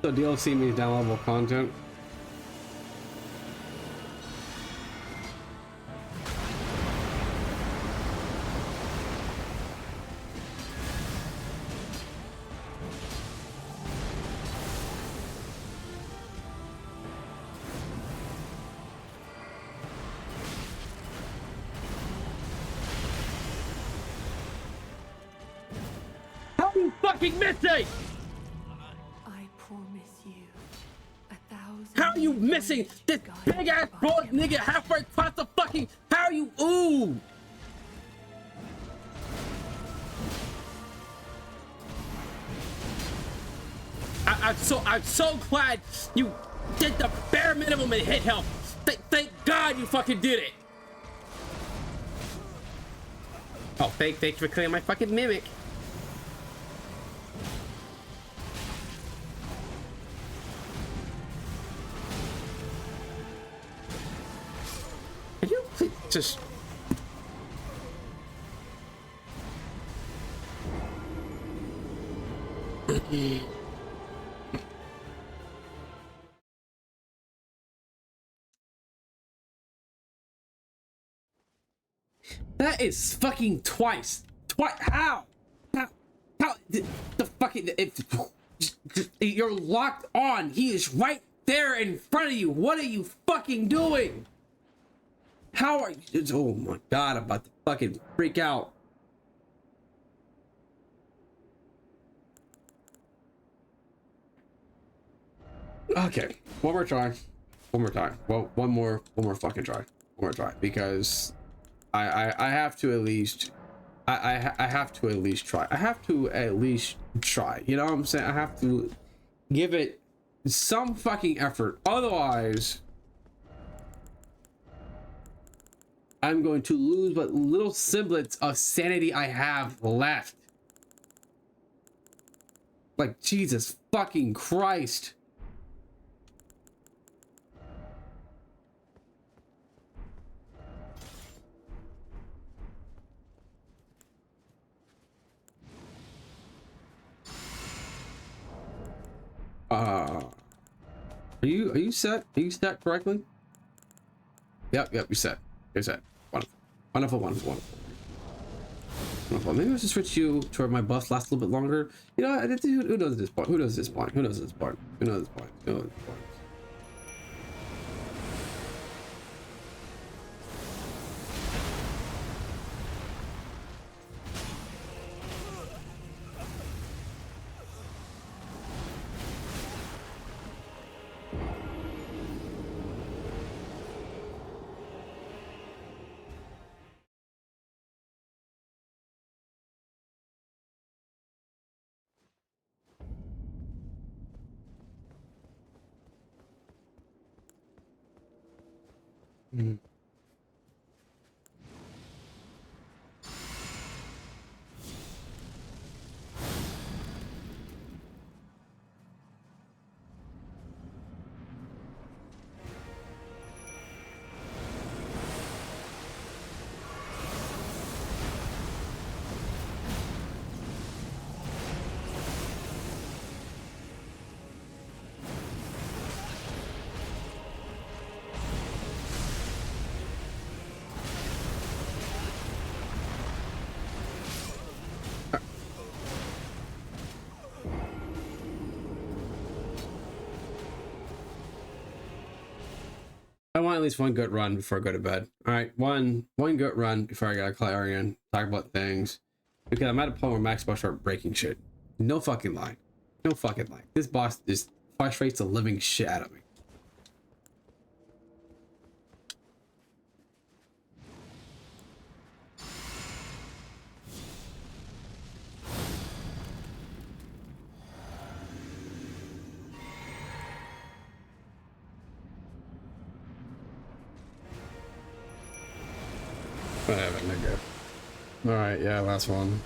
So DLC means downloadable content. How are you fucking missing? I promise you 1,000. How are you missing this big ass broad nigga halfway across the fucking? How are you? Ooh! I'm so glad you did the bare minimum and hit help. Thank God you fucking did it. Oh, thanks for clearing my fucking mimic. Can you please just... That is fucking twice. How? How? The fucking... You're locked on. He is right there in front of you. What are you fucking doing? How are you? Oh my God, I'm about to fucking freak out. Okay, one more try. One more time. Well, one more fucking try. One more try, because I have to at least I have to at least try. I have to at least try. You know what I'm saying? I have to give it some fucking effort. Otherwise, I'm going to lose what little semblance of sanity I have left. Like, Jesus fucking Christ. Are you set? Are you set correctly? Yep, you're set. You're set. Wonderful. Wonderful, wonderful, wonderful. Wonderful. Maybe I'll just switch you to where my buffs last a little bit longer. You know, who knows this part? Who knows this part? Who knows this part? Who knows this part? Who knows this part? Mm. I want at least one good run before I go to bed. All right, one good run before I got Clarion. Talk about things because I'm at a point where Max about to start breaking shit. No fucking lie, no fucking lie. This boss just frustrates the living shit out of me. Whatever, nigga. All right, yeah, last one.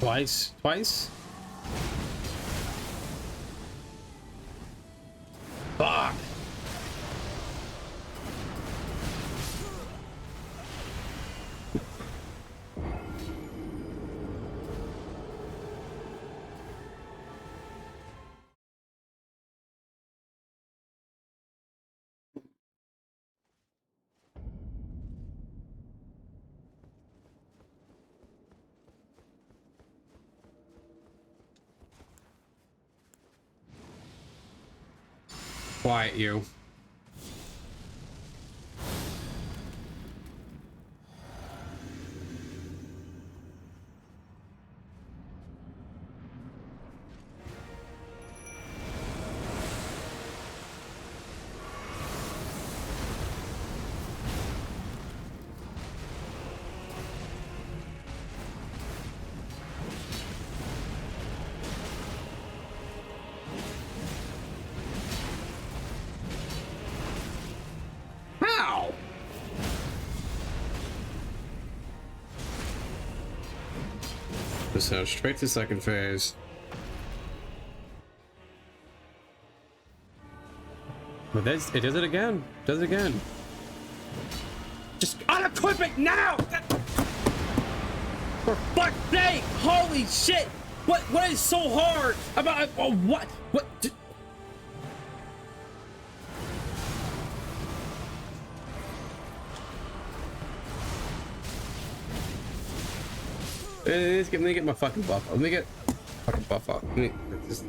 Twice? Fuck! Quiet you. So straight to second phase. But it does it again. Does it again. Just unequip it now! For fuck's sake! Holy shit! What is so hard about what? Let me get my fucking buff. Let me get fucking buff up. Let me just.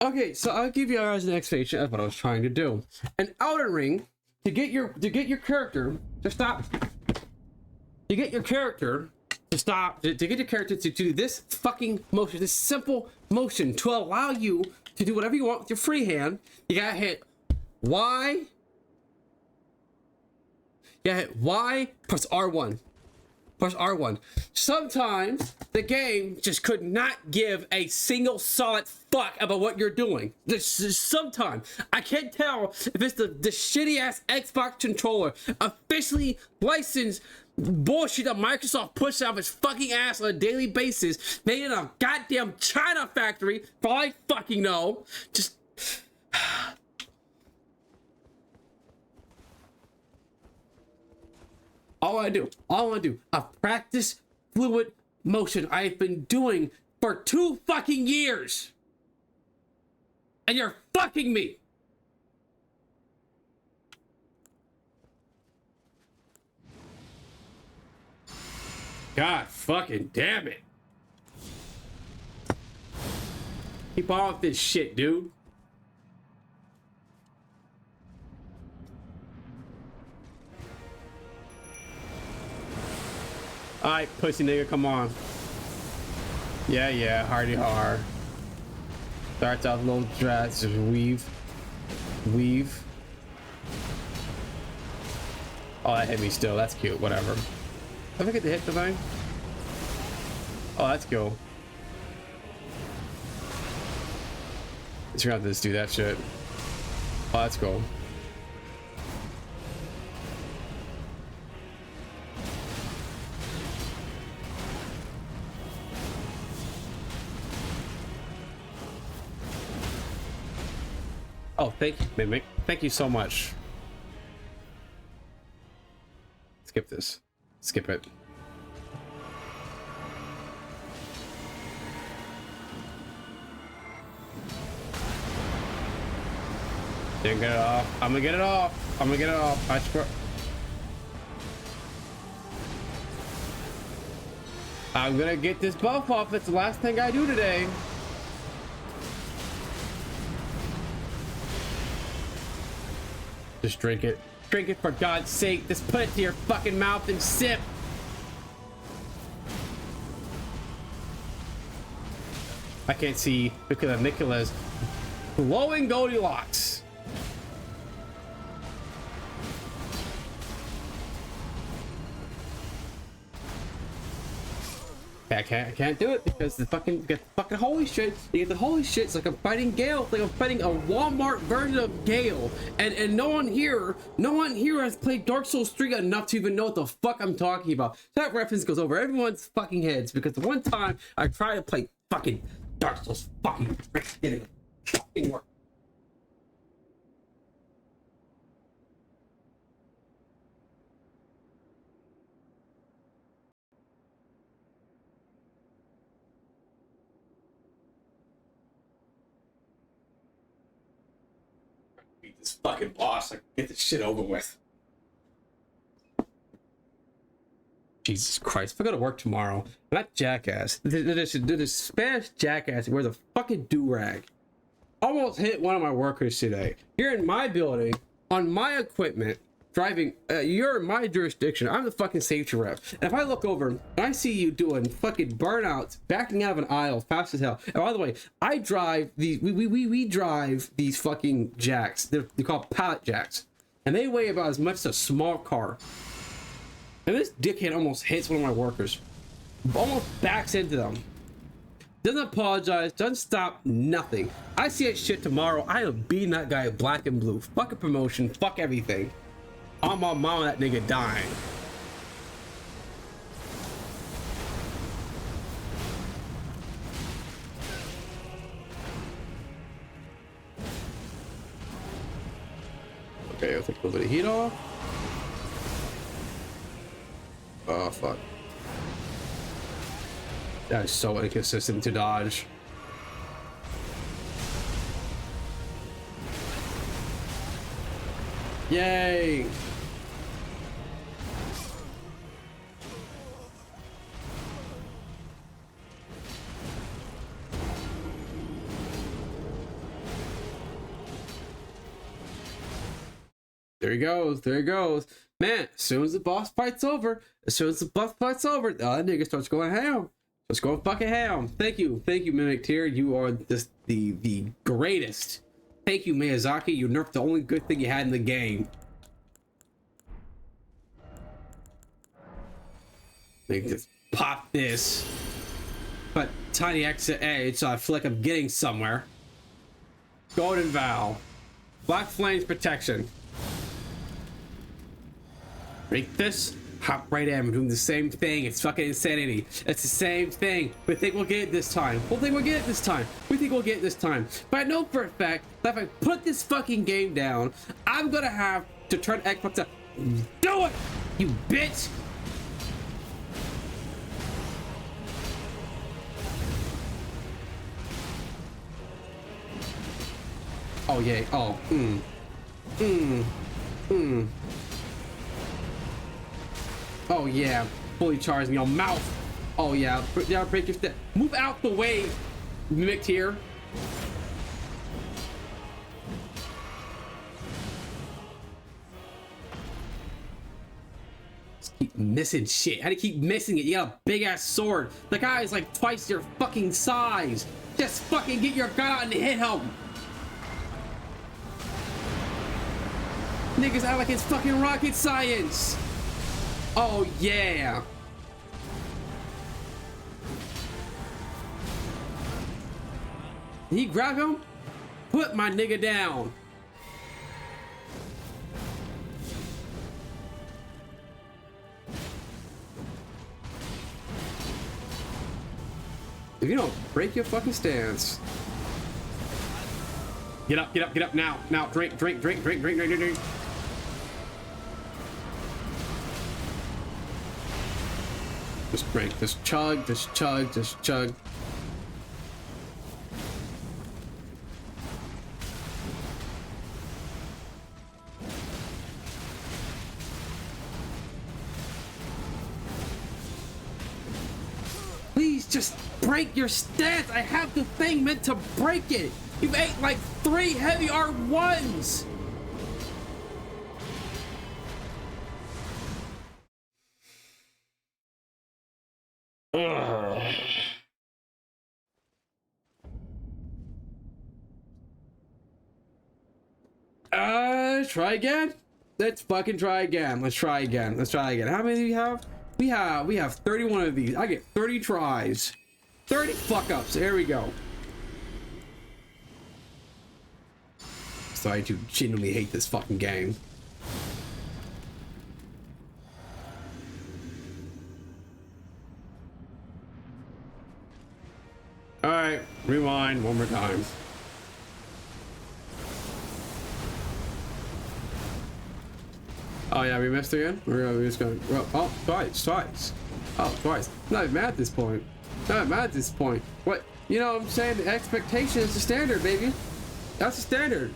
Okay, so I'll give you guys an explanation of what I was trying to do. An Elden Ring, to get your character to stop. To get your character to stop. To get your character to do this fucking motion, this simple motion to allow you to do whatever you want with your free hand. You gotta hit Y. Yeah, hit Y, press R1. Press R1. Sometimes the game just could not give a single solid fuck about what you're doing. Sometimes I can't tell if it's the shitty ass Xbox controller officially licensed bullshit that Microsoft pushes out of its fucking ass on a daily basis, made in a goddamn China factory, for all I fucking know. Just. All I want to do, a practice fluid motion I've been doing for 2 fucking years. And you're fucking me. God fucking damn it. Keep off this shit, dude. Alright, pussy nigga, come on. Yeah, hardy hard. Starts off little dress, just weave. Oh, that hit me still. That's cute. Whatever. Have I get to hit the thing? Oh, that's cool. Just gonna have to just do that shit. Oh, that's cool. Oh, thank you, Mimic. Thank you so much. Skip this. Skip it. Didn't get it off. I'm gonna get it off. I'm gonna get it off. I swear. I'm gonna get this buff off. That's the last thing I do today. Just drink it. Drink it for God's sake. Just put it to your fucking mouth and sip. I can't see because of Nicola's glowing Goldilocks. I can't do it because the fucking get the fucking holy shit. You get the holy shit. It's like I'm fighting Gale. It's like I'm fighting a Walmart version of Gale. And no one here has played Dark Souls 3 enough to even know what the fuck I'm talking about. That reference goes over everyone's fucking heads because the one time I tried to play fucking Dark Souls fucking didn't fucking work. This fucking boss, I get this shit over with. Jesus Christ, if I go to work tomorrow, that jackass, this Spanish jackass wears a fucking do-rag, almost hit one of my workers today. You're in my building, on my equipment, driving, you're in my jurisdiction. I'm the fucking safety rep. And if I look over and I see you doing fucking burnouts, backing out of an aisle fast as hell. And by the way, I drive these, we drive these fucking jacks. They're called pallet jacks. And they weigh about as much as a small car. And this dickhead almost hits one of my workers. Almost backs into them. Doesn't apologize, doesn't stop, nothing. I see that shit tomorrow. I am beating that guy black and blue. Fuck a promotion, fuck everything. On my mama, that nigga dying. Okay, I'll take a little bit of heat off. Oh, fuck. That is so inconsistent to dodge. Yay! There he goes. There he goes. Man, as soon as the boss fight's over, that nigga starts going ham. Let's go fucking ham. Thank you, Mimic Tier. You are just the greatest. Thank you, Miyazaki. You nerfed the only good thing you had in the game. Like, just pop this. But tiny exit A, so I feel like I'm getting somewhere. Golden Vow. Black Flames Protection. Break this. Hop right in. We're doing the same thing. It's fucking insanity. It's the same thing. We think we'll get it this time. We think we'll get it this time. But I know for a fact that if I put this fucking game down, I'm gonna have to turn Xbox up. Do it, you bitch! Oh yeah. Oh. Oh yeah, fully charged in your mouth. Oh yeah, break your step. Move out the way, Mimic here. Just keep missing shit. How do you keep missing it? You got a big ass sword. The guy is like twice your fucking size. Just fucking get your gun out and hit him. Niggas act like it's fucking rocket science. Oh yeah. Did he grab him? Put my nigga down. If you don't break your fucking stance. Get up now. Drink. Just drink, just chug. Please just break your stance. I have the thing meant to break it. You've ate like 3 heavy R1s. Try again. Let's fucking try again. Let's try again. How many do we have? We have 31 of these. I get 30 tries. 30 fuck ups. Here we go. So I do genuinely hate this fucking game. All right, rewind one more time. Oh yeah, we missed again? We're just going, oh, twice. Oh, twice. Not even mad at this point. What? You know what I'm saying? The expectation is the standard, baby. That's the standard.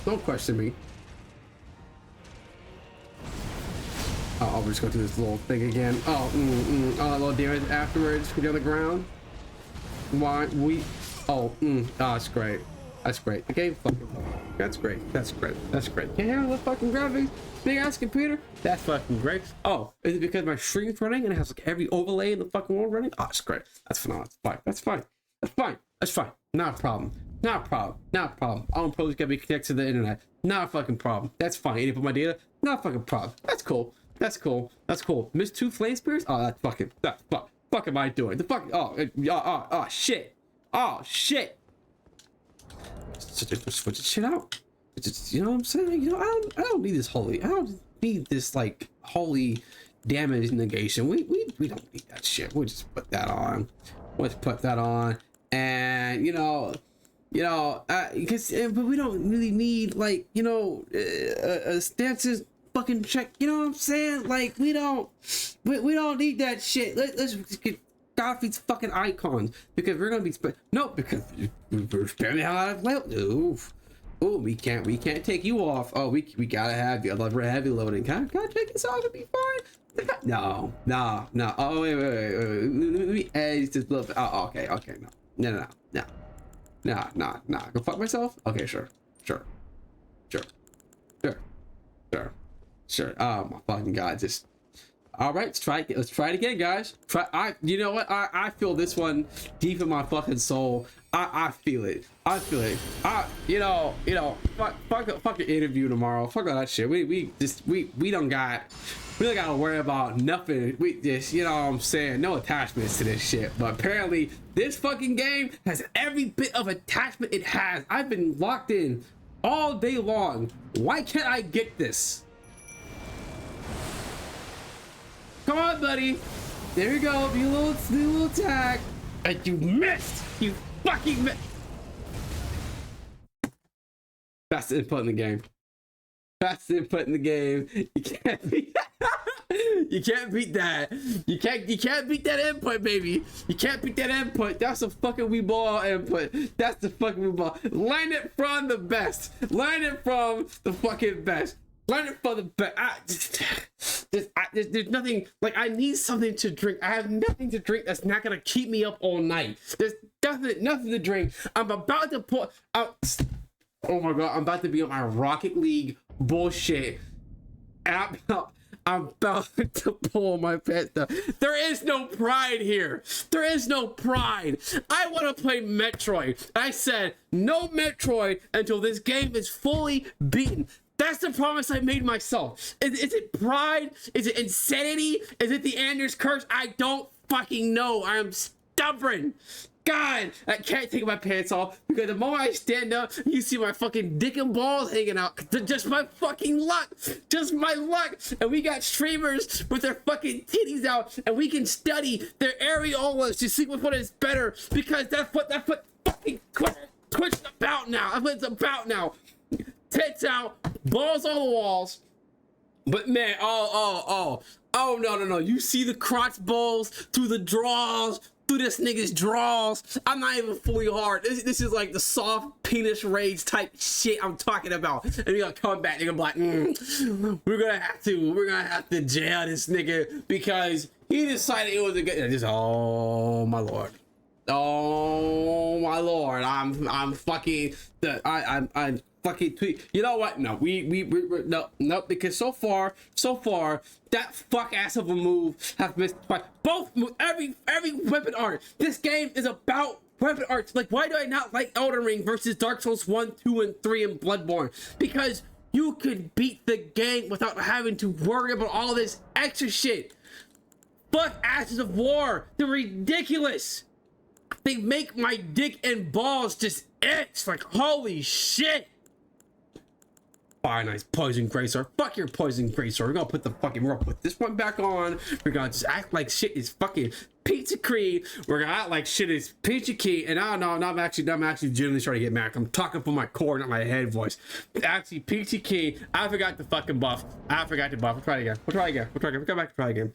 Don't question me. Oh, we're just going to do this little thing again. Oh, oh, that little damage afterwards. Get on the ground. Why? Oh, that's great. The game fucking. That's great. Can't handle the fucking graphics. Big ass computer. That's fucking great. Oh, is it because my stream's running and it has like every overlay in the fucking world running? Oh, it's great. That's phenomenal. That's fine. Not a problem. I don't probably gotta be connected to the internet. Not a fucking problem. That's fine. You didn't put my data. Not a fucking problem. That's cool. Missed 2 flame spears. Oh, that's fucking. Fuck am I doing? The fuck. Oh, shit. So just switch the shit out. Just, you know what I'm saying? You know, I don't need this holy. I don't need this like holy damage negation. We don't need that shit. We'll just put that on. And you know, You know, because but we don't really need like, you know, a stances fucking check. You know what I'm saying? Like we don't need that shit. Let's get Godfrey's fucking icons because we're gonna be no, because we're spending how out of level. Oof. Oh, we can't take you off. Oh, we gotta have you. I love heavy loading. Can I take this off and be fine? No. Oh wait. Let me edge this little bit. Oh, okay. No. Nah. Go fuck myself? Okay, sure. Oh my fucking god, just all right, let's try it again, guys. You know what? I feel this one deep in my fucking soul. I feel it. You know, fuck an interview tomorrow. Fuck all that shit. We don't gotta worry about nothing. We just, you know what I'm saying, no attachments to this shit. But apparently this fucking game has every bit of attachment it has. I've been locked in all day long. Why can't I get this? Come on, buddy. There you go. Do a little attack. And you missed. You fucking missed. Best input in the game. You can't beat you can't beat that. You can't beat that input, baby. You can't beat that input. That's a fucking Wii Ball input. That's the fucking Wii Ball. Learn it from the best. Learn it from the fucking best. Learn it from the best. There's nothing, like, I need something to drink. I have nothing to drink that's not gonna keep me up all night. There's nothing to drink. I'm about to put out. Oh my god, I'm about to be on my Rocket League bullshit. And I'm about to pull my pants down. There is no pride here. There is no pride. I want to play Metroid. I said no Metroid until this game is fully beaten. That's the promise I made myself. Is it pride? Is it insanity? Is it the Anders curse? I don't fucking know. I am stubborn. God, I can't take my pants off because the moment I stand up, you see my fucking dick and balls hanging out. Just my fucking luck. Just my luck. And we got streamers with their fucking titties out, and we can study their areolas to see which one is better because that's what fucking Twitch is about now. That's what it's about now. Tits out, balls on the walls. But man, oh no. You see the crotch balls through the draws, through this nigga's draws. I'm not even fully hard. This is like the soft penis rage type shit I'm talking about. And you're gonna come back, you're gonna be like, we're gonna have to jail this nigga because he decided it was a good. Oh my lord. I'm fucking I'm fucking tweet. You know what? No, we no, because so far that fuck ass of a move have missed twice. Both every weapon art. This game is about weapon arts. Like, why do I not like Elden Ring versus Dark Souls 1, 2, and 3 and Bloodborne? Because you could beat the game without having to worry about all this extra shit. Fuck Ashes of War. They're ridiculous. They make my dick and balls just itch. Like, holy shit. Fire nice poison gracer. Fuck your poison gracer. We're gonna put this one back on. We're gonna just act like shit is fucking pizza cream. We're gonna act like shit is peachy key. And I don't know, I'm actually genuinely starting to get mad. I'm talking from my core, not my head voice. Actually, peachy key. I forgot the fucking buff. We'll try it again. We'll go back to try again.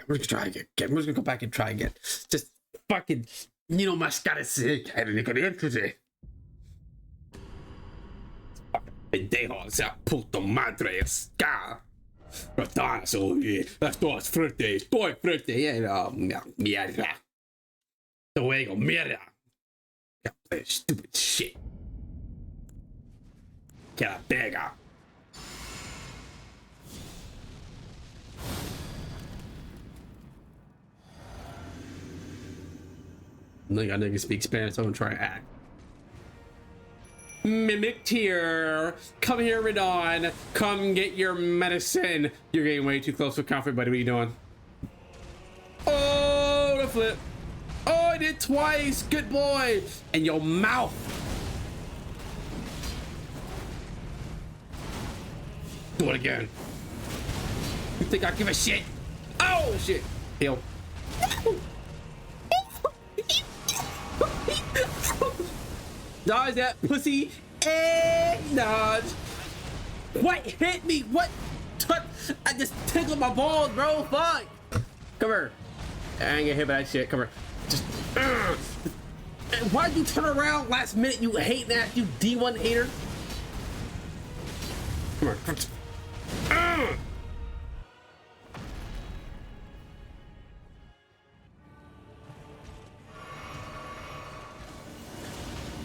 We're just gonna go back and try again. Just fucking, you know, más today. Pendejo, o sea, puto madre, ska. Estoy frente, mierda. Luego, mierda. Stupid shit. Que la pega. No, y'all niggas speak Spanish, so I'm gonna try to act. Mimic here. Come here, Radon. Come get your medicine. You're getting way too close to comfort, buddy. What are you doing? Oh, the flip. Oh, I did twice. Good boy. And your mouth. Do it again. You think I give a shit? Oh, shit. Heal. Dodge that pussy. And dodge. What hit me? What? I just tickled my balls, bro. Fuck. Come here. I ain't get hit by that shit. Come here. Just. Why'd you turn around last minute? You hate that, you D1 hater. Come here.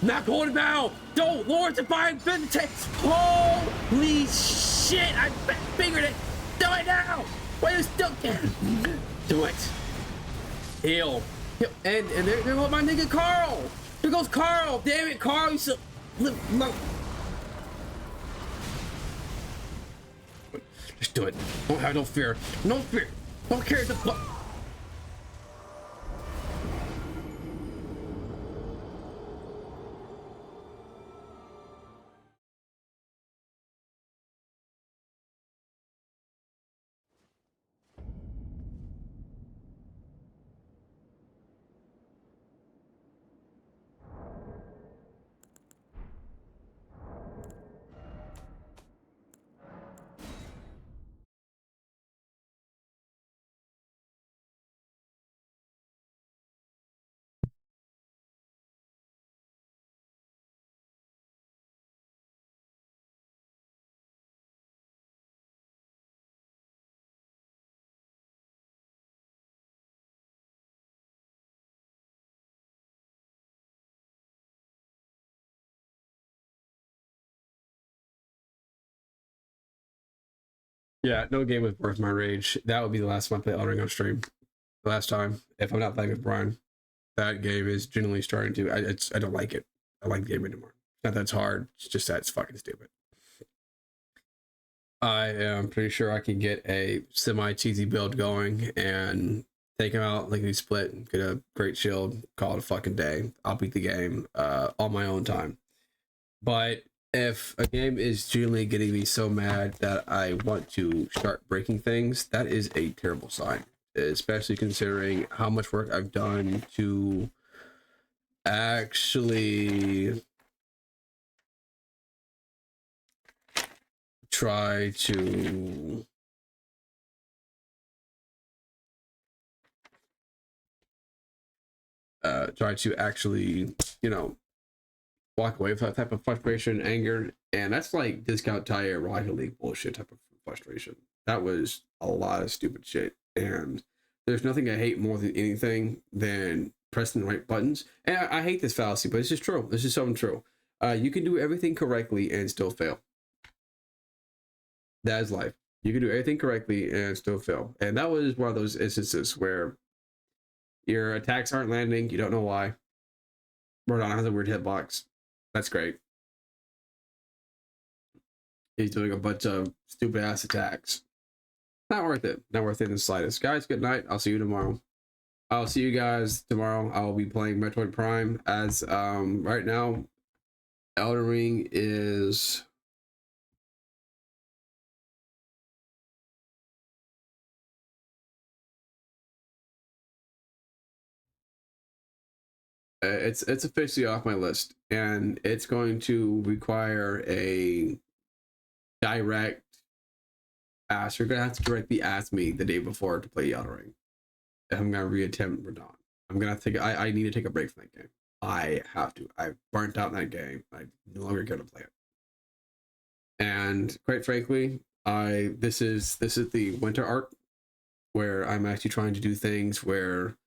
Not going now! Don't! Lord Divine Vindication! Holy shit! I figured it! Do it now! Why you still can? Do it! Heal. And there goes my nigga Carl! There goes Carl! Damn it, Carl! You so. Just do it. Don't have no fear. No fear. Don't care the fuck. Yeah, no game was worth my rage. That would be the last time I played Elden Ring on stream. The last time, if I'm not playing with Brian, that game is genuinely starting to. I don't like it. I like the game anymore. Not that it's hard. It's just that it's fucking stupid. I am pretty sure I can get a semi-cheesy build going and take him out, like we split, get a great shield, call it a fucking day. I'll beat the game on my own time. But if a game is genuinely getting me so mad that I want to start breaking things, that is a terrible sign, especially considering how much work I've done to actually try to actually, walk away from that type of frustration, anger, and that's like discount tire Rocket League bullshit type of frustration. That was a lot of stupid shit, and there's nothing I hate more than anything than pressing the right buttons. And I hate this fallacy, but it's just true. This is something true. You can do everything correctly and still fail. That is life. You can do everything correctly and still fail. And that was one of those instances where your attacks aren't landing. You don't know why. Rodon has a weird hitbox. That's great. He's doing a bunch of stupid ass attacks. Not worth it. Not worth it in the slightest. Guys, good night. I'll see you tomorrow. I'll see you guys tomorrow. I'll be playing Metroid Prime as right now. Elden Ring is it's officially off my list, and it's going to require a direct ask. You're gonna have to directly ask me the day before to play Elden Ring. If I'm gonna reattempt Radon, I'm gonna take. I need to take a break from that game. I have to. I've burnt out in that game. I no longer care to play it. And quite frankly, this is the winter arc where I'm actually trying to do things where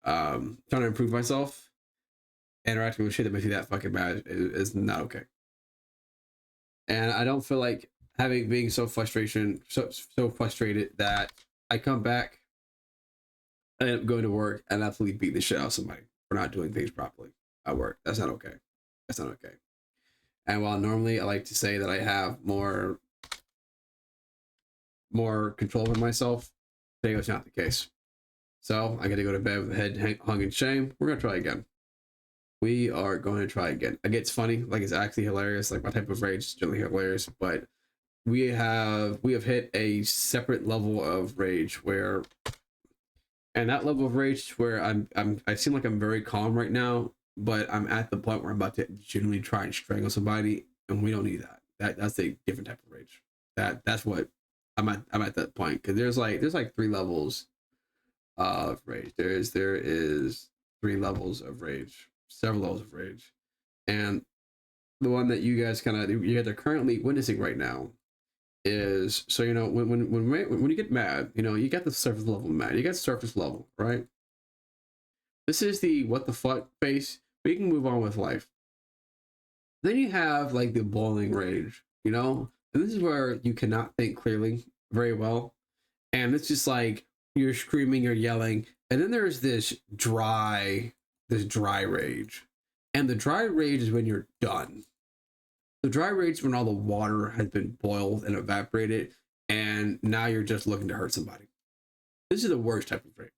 trying to improve myself. Interacting with shit that makes me that fucking mad is not okay. And I don't feel like being so frustrated that I come back, I end up going to work and absolutely beat the shit out of somebody for not doing things properly at work. That's not okay. That's not okay. And while normally I like to say that I have more control over myself, today was not the case. So I got to go to bed with the head hung in shame. We're gonna try again. We are going to try again. Like, it's funny, like it's actually hilarious. Like, my type of rage is generally hilarious, but we have hit a separate level of rage where, and that level of rage where I seem like I'm very calm right now but I'm at the point where I'm about to genuinely try and strangle somebody, and we don't need that. That's a different type of rage. That's what I'm at that point, because there's like 3 levels of rage. There is 3 levels of rage, several levels of rage, and the one that you guys are currently witnessing right now is, so you know, when you get mad, you know, you got the surface level mad, you got surface level, right? This is the what the fuck face, but you can move on with life. Then you have like the boiling rage, you know, and this is where you cannot think clearly very well, and it's just like you're screaming, you're yelling, and then there's this dry rage, and the dry rage is when you're done. The dry rage is when all the water has been boiled and evaporated, and now you're just looking to hurt somebody. This is the worst type of rage.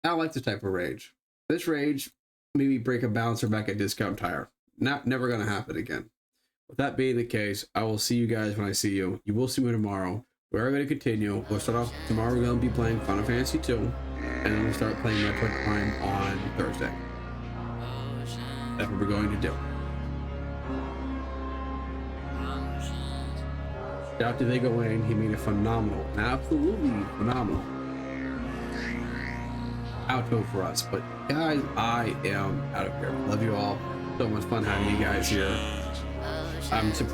I don't like this type of rage. This rage, maybe break a balancer back at Discount Tire. Never gonna happen again. With that being the case, I will see you guys when I see you. You will see me tomorrow. We're going to continue. We'll start off tomorrow. We're going to be playing Final Fantasy 2, and then we'll start playing Metroid Prime on Thursday. That's what we're going to do. Shout out to Vigo Wayne. He made a phenomenal, absolutely phenomenal outro for us. But guys, I am out of here. Love you all. So much fun having you guys here. I'm surprised